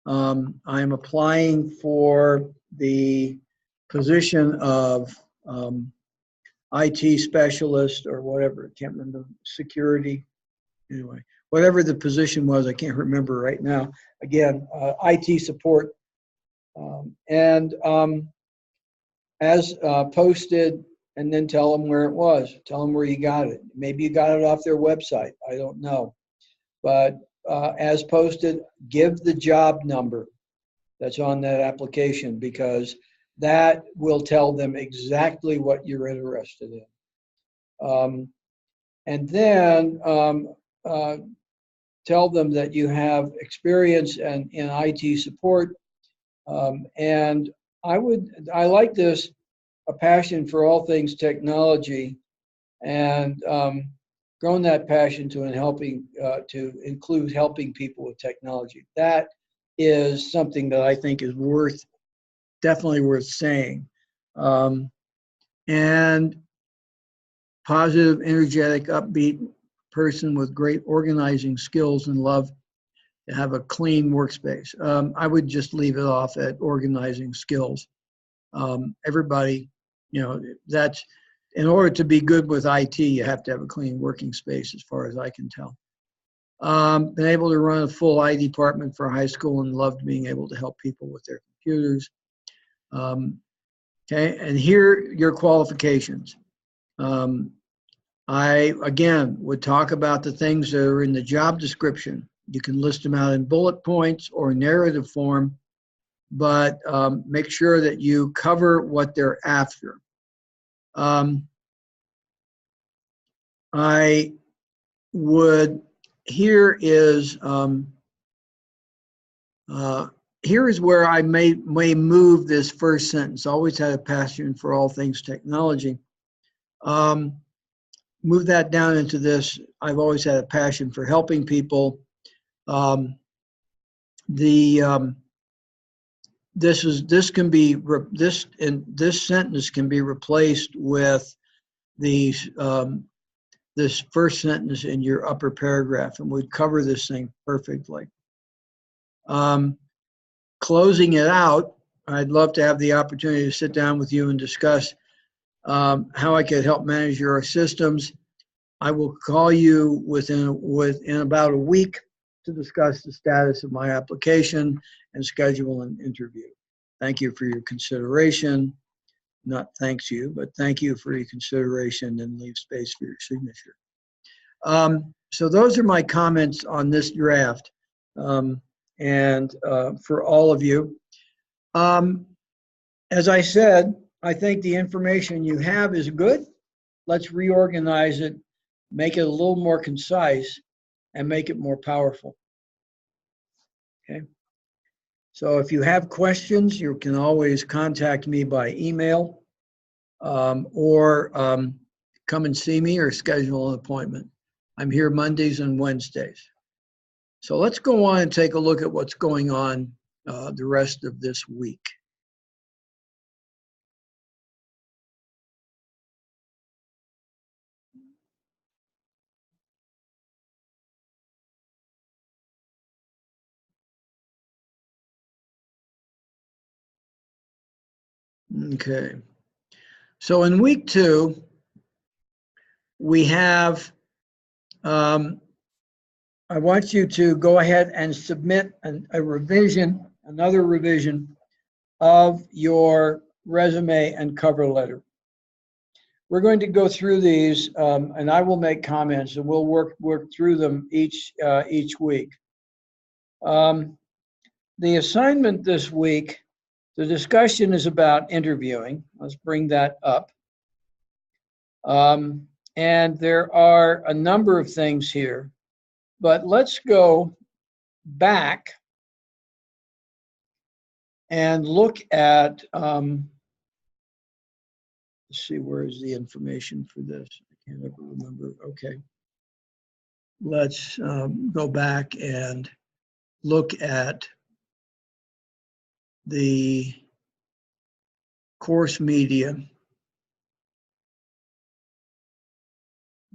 I'm applying for the position of IT specialist or whatever, I can't remember, security, anyway, whatever the position was, I can't remember right now. Again, IT support. As posted, and then tell them where it was. Tell them where you got it. Maybe you got it off their website. I don't know. But as posted, give the job number that's on that application, because that will tell them exactly what you're interested in. And then tell them that you have experience in IT support. And I like this, a passion for all things technology, and grown that passion to include helping people with technology. That is something that I think is definitely worth saying. And positive, energetic, upbeat person with great organizing skills and love to have a clean workspace. I would just leave it off at organizing skills. Everybody, that's, in order to be good with IT, you have to have a clean working space, as far as I can tell. Been able to run a full IT department for high school and loved being able to help people with their computers. Okay, and here your qualifications. I, again, would talk about the things that are in the job description. You can list them out in bullet points or narrative form, but make sure that you cover what they're after. I would, here is where I may move this first sentence. Always had a passion for all things technology. Move that down into this. I've always had a passion for helping people. This sentence can be replaced with these this first sentence in your upper paragraph, and we'd cover this thing perfectly. Closing it out, I'd love to have the opportunity to sit down with you and discuss how I could help manage your systems. I will call you within about a week to discuss the status of my application and schedule an interview. Thank you for your consideration. Not thanks you, but thank you for your consideration, and leave space for your signature. So those are my comments on this draft, and for all of you. As I said, I think the information you have is good. Let's reorganize it, make it a little more concise, and make it more powerful. Okay. So if you have questions, you can always contact me by email, or come and see me or schedule an appointment. I'm here Mondays and Wednesdays. So let's go on and take a look at what's going on the rest of this week. Okay. So in week 2, we have, I want you to go ahead and submit another revision of your resume and cover letter. We're going to go through these, and I will make comments, and we'll work through them each week. The assignment this week, the discussion is about interviewing. Let's bring that up. And there are a number of things here, but let's go back and look at, let's see, where is the information for this? I can't ever remember. Okay. Let's go back and look at the course media.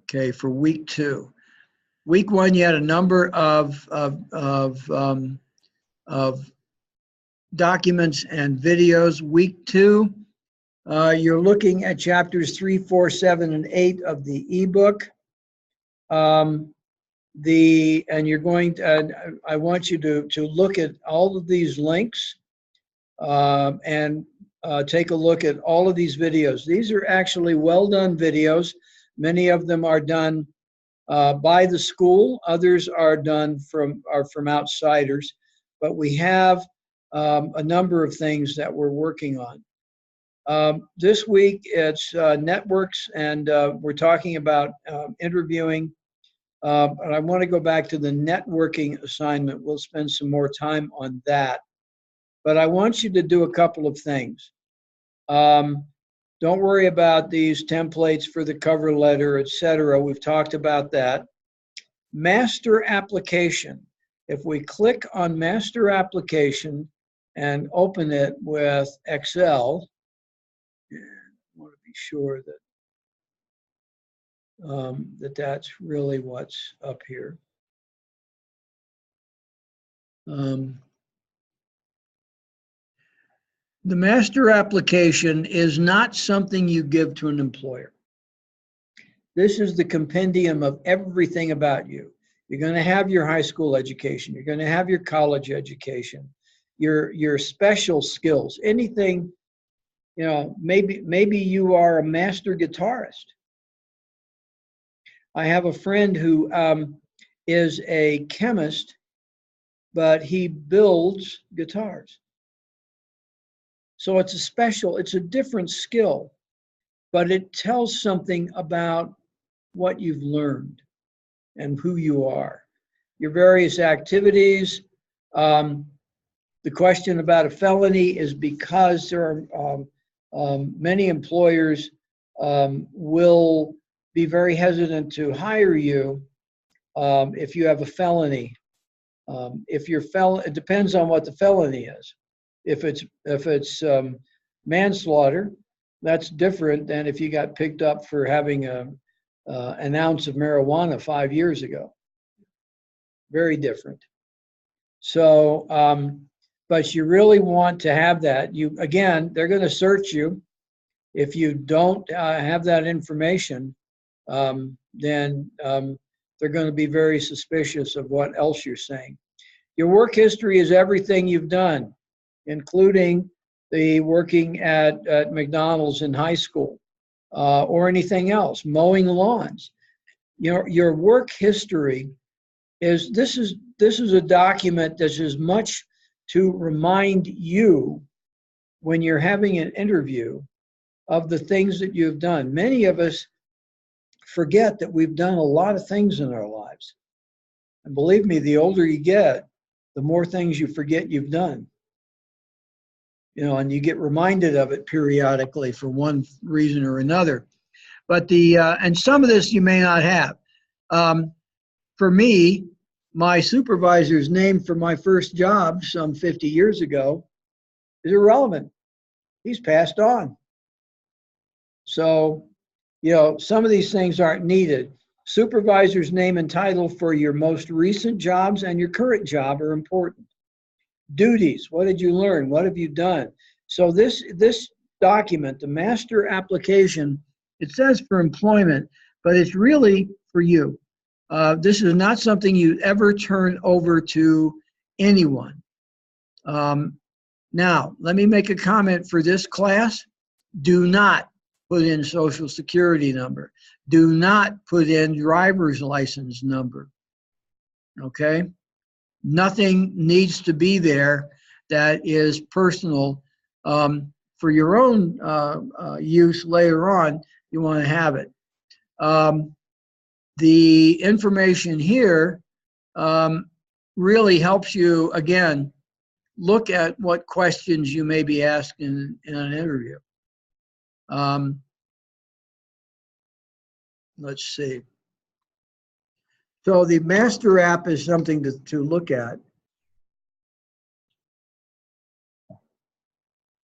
Okay, for week 2. Week 1, you had a number of documents and videos. Week 2, you're looking at chapters 3, 4, 7, and 8 of the ebook. And you're going to, I want you to look at all of these links and take a look at all of these videos. These are actually well done videos. Many of them are done by the school. Others are from outsiders. But we have a number of things that we're working on. This week it's networks, and we're talking about interviewing. And I want to go back to the networking assignment. We'll spend some more time on that. But I want you to do a couple of things. Don't worry about these templates for the cover letter, etc. We've talked about that. Master application. If we click on master application and open it with Excel, I want to be sure that that's really what's up here. The master application is not something you give to an employer. This is the compendium of everything about you. You're going to have your high school education. You're going to have your college education, your special skills, anything, you know, maybe you are a master guitarist. I have a friend who is a chemist, but he builds guitars. So it's a different skill, but it tells something about what you've learned and who you are. Your various activities. The question about a felony is because there are many employers will be very hesitant to hire you if you have a felony. It depends on what the felony is. If it's manslaughter, that's different than if you got picked up for having an ounce of marijuana 5 years ago. Very different. So, but you really want to have that. Again, they're going to search you. If you don't have that information, then they're going to be very suspicious of what else you're saying. Your work history is everything you've done, including the working at McDonald's in high school or anything else, mowing lawns. Your work history is this is a document that's as much to remind you when you're having an interview of the things that you've done. Many of us forget that we've done a lot of things in our lives. And believe me, the older you get, the more things you forget you've done. And you get reminded of it periodically for one reason or another. But and some of this you may not have. For me, my supervisor's name for my first job some 50 years ago is irrelevant. He's passed on. So, some of these things aren't needed. Supervisor's name and title for your most recent jobs and your current job are important. Duties, what did you learn? What have you done? So this document, the master application, it says for employment, but it's really for you. This is not something you ever turn over to anyone. Now, let me make a comment for this class. Do not put in social security number. Do not put in driver's license number. Okay? Nothing needs to be there that is personal. For your own use later on, you want to have it. The information here really helps you, again, look at what questions you may be asked in an interview. Let's see. So the master app is something to look at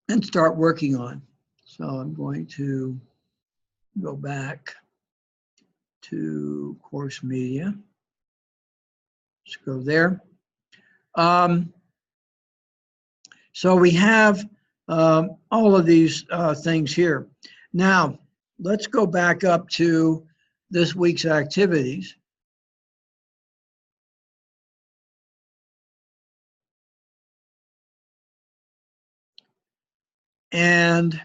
and start working on. So I'm going to go back to course media. Let's go there. So we have all of these things here. Now, let's go back up to this week's activities. And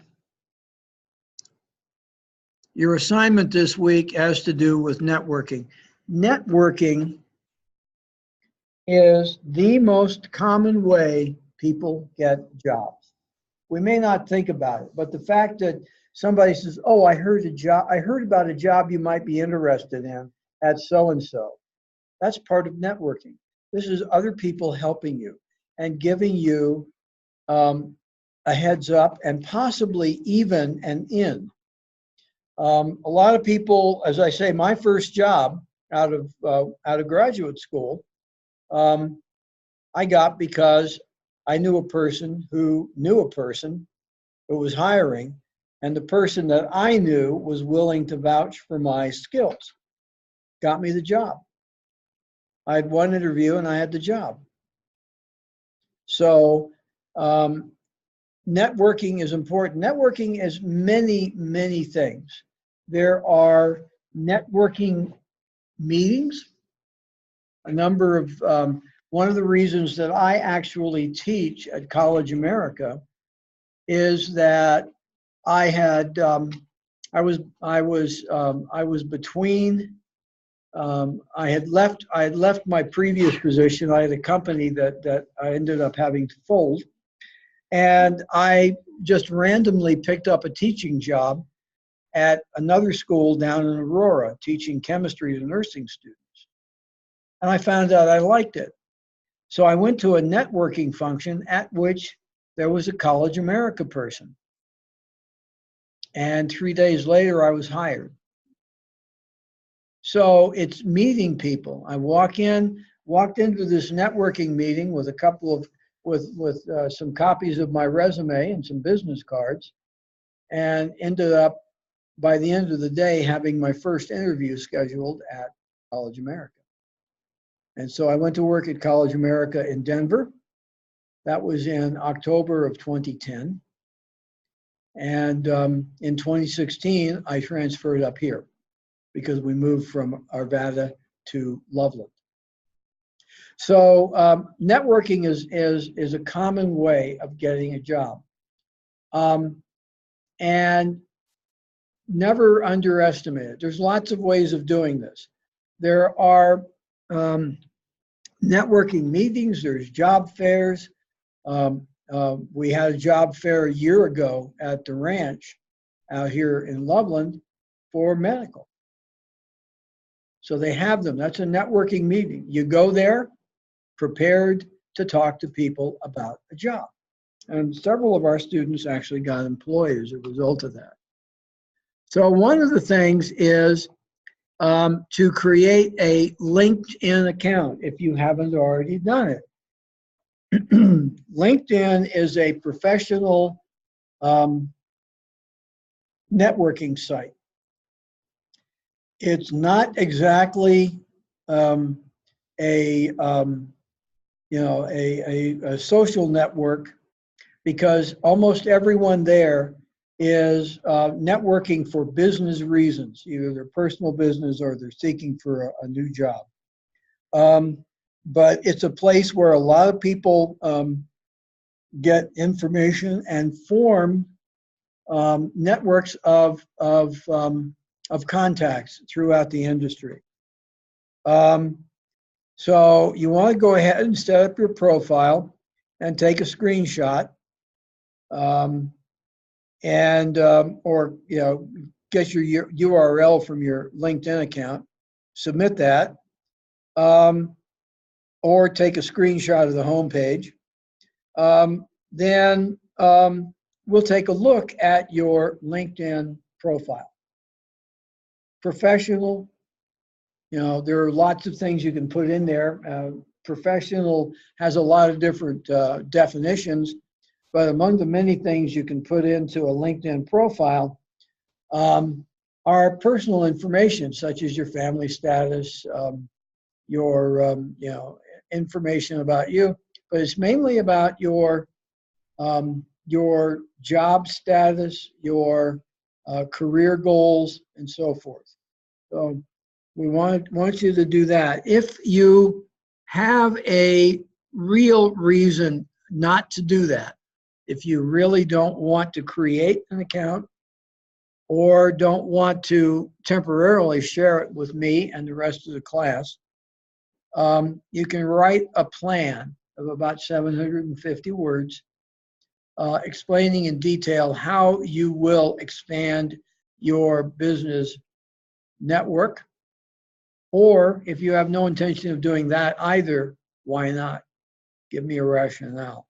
your assignment this week has to do with networking. Networking is the most common way people get jobs. We may not think about it, but the fact that somebody says, "Oh, I heard about a job you might be interested in at so-and-so," that's part of networking. This is other people helping you and giving you a heads up and possibly even an in. A lot of people, as I say, my first job out of graduate school, I got because I knew a person who knew a person who was hiring, and the person that I knew was willing to vouch for my skills. Got me the job. I had one interview and I had the job. So networking is important. Networking is many, many things. There are networking meetings. A number of, one of the reasons that I actually teach at College America is that I had, I was between, I had left my previous position. I had a company that I ended up having to fold. And I just randomly picked up a teaching job at another school down in Aurora, teaching chemistry to nursing students. And I found out I liked it. So I went to a networking function at which there was a College America person. And 3 days later, I was hired. So it's meeting people. I walked into this networking meeting with a couple of, with some copies of my resume and some business cards, and ended up, by the end of the day, having my first interview scheduled at College America. And so I went to work at College America in Denver. That was in October of 2010. And in 2016, I transferred up here because we moved from Arvada to Loveland. So networking is a common way of getting a job. And never underestimate it. There's lots of ways of doing this. There are networking meetings, there's job fairs. We had a job fair a year ago at the ranch out here in Loveland for medical. So they have them. That's a networking meeting. You go there prepared to talk to people about a job. And several of our students actually got employed as a result of that. So one of the things is to create a LinkedIn account if you haven't already done it. LinkedIn is a professional networking site. It's not exactly a social network, because almost everyone there is networking for business reasons, either their personal business or they're seeking for a new job. But it's a place where a lot of people get information and form networks of contacts throughout the industry. So you want to go ahead and set up your profile and take a screenshot, or get your URL from your LinkedIn account, submit that, or take a screenshot of the homepage. Then we'll take a look at your LinkedIn profile. Professional, there are lots of things you can put in there. Professional has a lot of different definitions, but among the many things you can put into a LinkedIn profile are personal information, such as your family status, your information about you, but it's mainly about your job status, your career goals, and so forth. So we want you to do that. If you have a real reason not to do that, if you really don't want to create an account or don't want to temporarily share it with me and the rest of the class, you can write a plan of about 750 words explaining in detail how you will expand your business network. Or if you have no intention of doing that either, why not? Give me a rationale.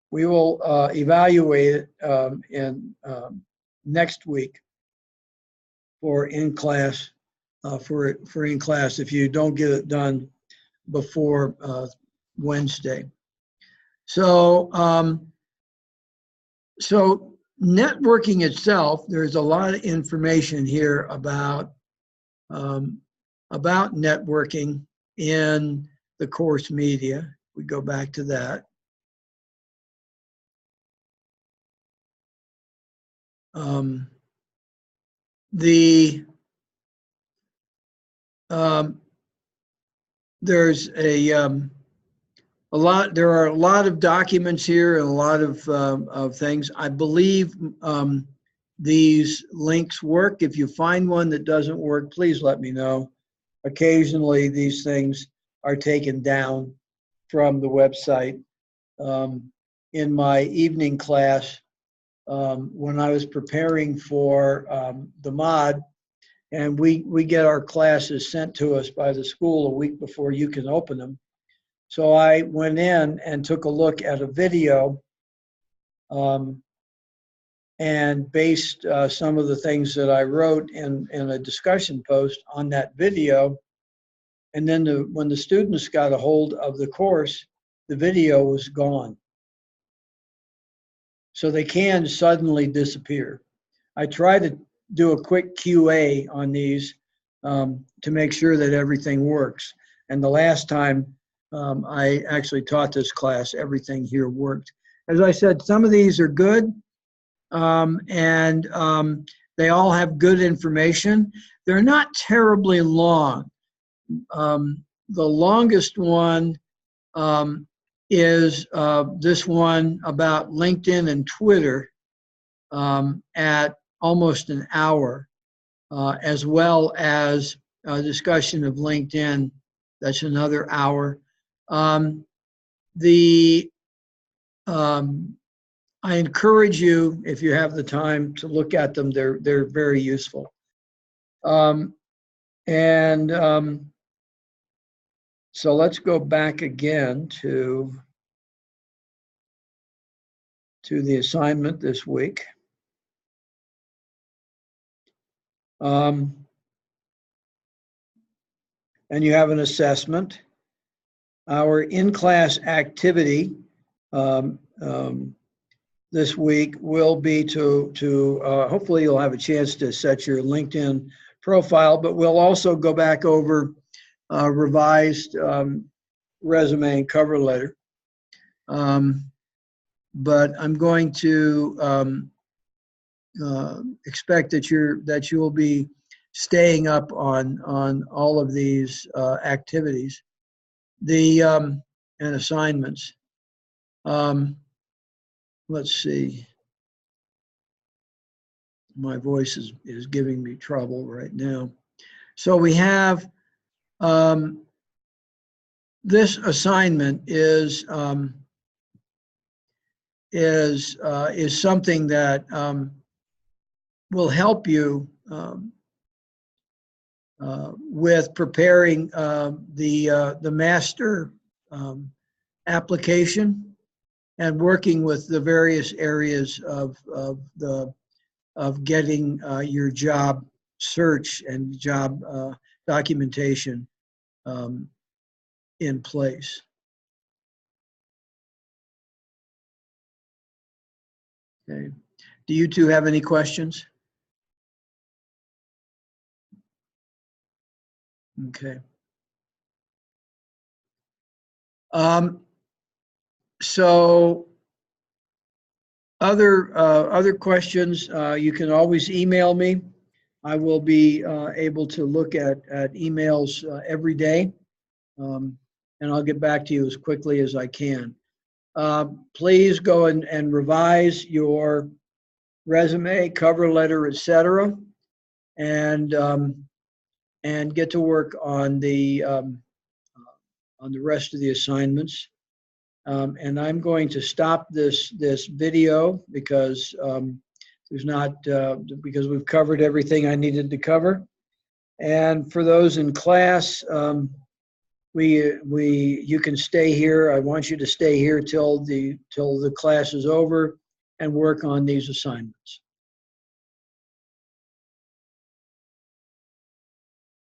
We will evaluate it in next week for in-class if you don't get it done before Wednesday. So networking itself, there's a lot of information here about networking in the course media. We go back to that. There's there are a lot of documents here and a lot of things. I believe these links work. If you find one that doesn't work, please let me know. Occasionally these things are taken down from the website. In my evening class, when I was preparing for the mod, and we get our classes sent to us by the school a week before you can open them. So I went in and took a look at a video and based some of the things that I wrote in a discussion post on that video. And then when the students got a hold of the course, the video was gone. So they can suddenly disappear. I try to do a quick QA on these to make sure that everything works. And the last time I actually taught this class, everything here worked. As I said, some of these are good, and they all have good information. They're not terribly long. The longest one is this one about LinkedIn and Twitter at almost an hour, as well as a discussion of LinkedIn. That's another hour. I encourage you, if you have the time, to look at them. They're very useful. So let's go back again to the assignment this week. And you have an assessment. Our in-class activity this week will be to hopefully you'll have a chance to set your LinkedIn profile, but we'll also go back over revised resume and cover letter. But I'm going to expect that you'll be staying up on all of these activities, and assignments. Let's see. My voice is giving me trouble right now. So we have this assignment is something that will help you with preparing the master application and working with the various areas of getting your job search and job documentation in place. Okay. Do you two have any questions? Okay. So other questions, you can always email me. I will be able to look at emails every day, and I'll get back to you as quickly as I can. Please go and revise your resume, cover letter, etc., and get to work on the rest of the assignments. And I'm going to stop this video because there's not because we've covered everything I needed to cover. And for those in class, you can stay here. I want you to stay here till the class is over and work on these assignments.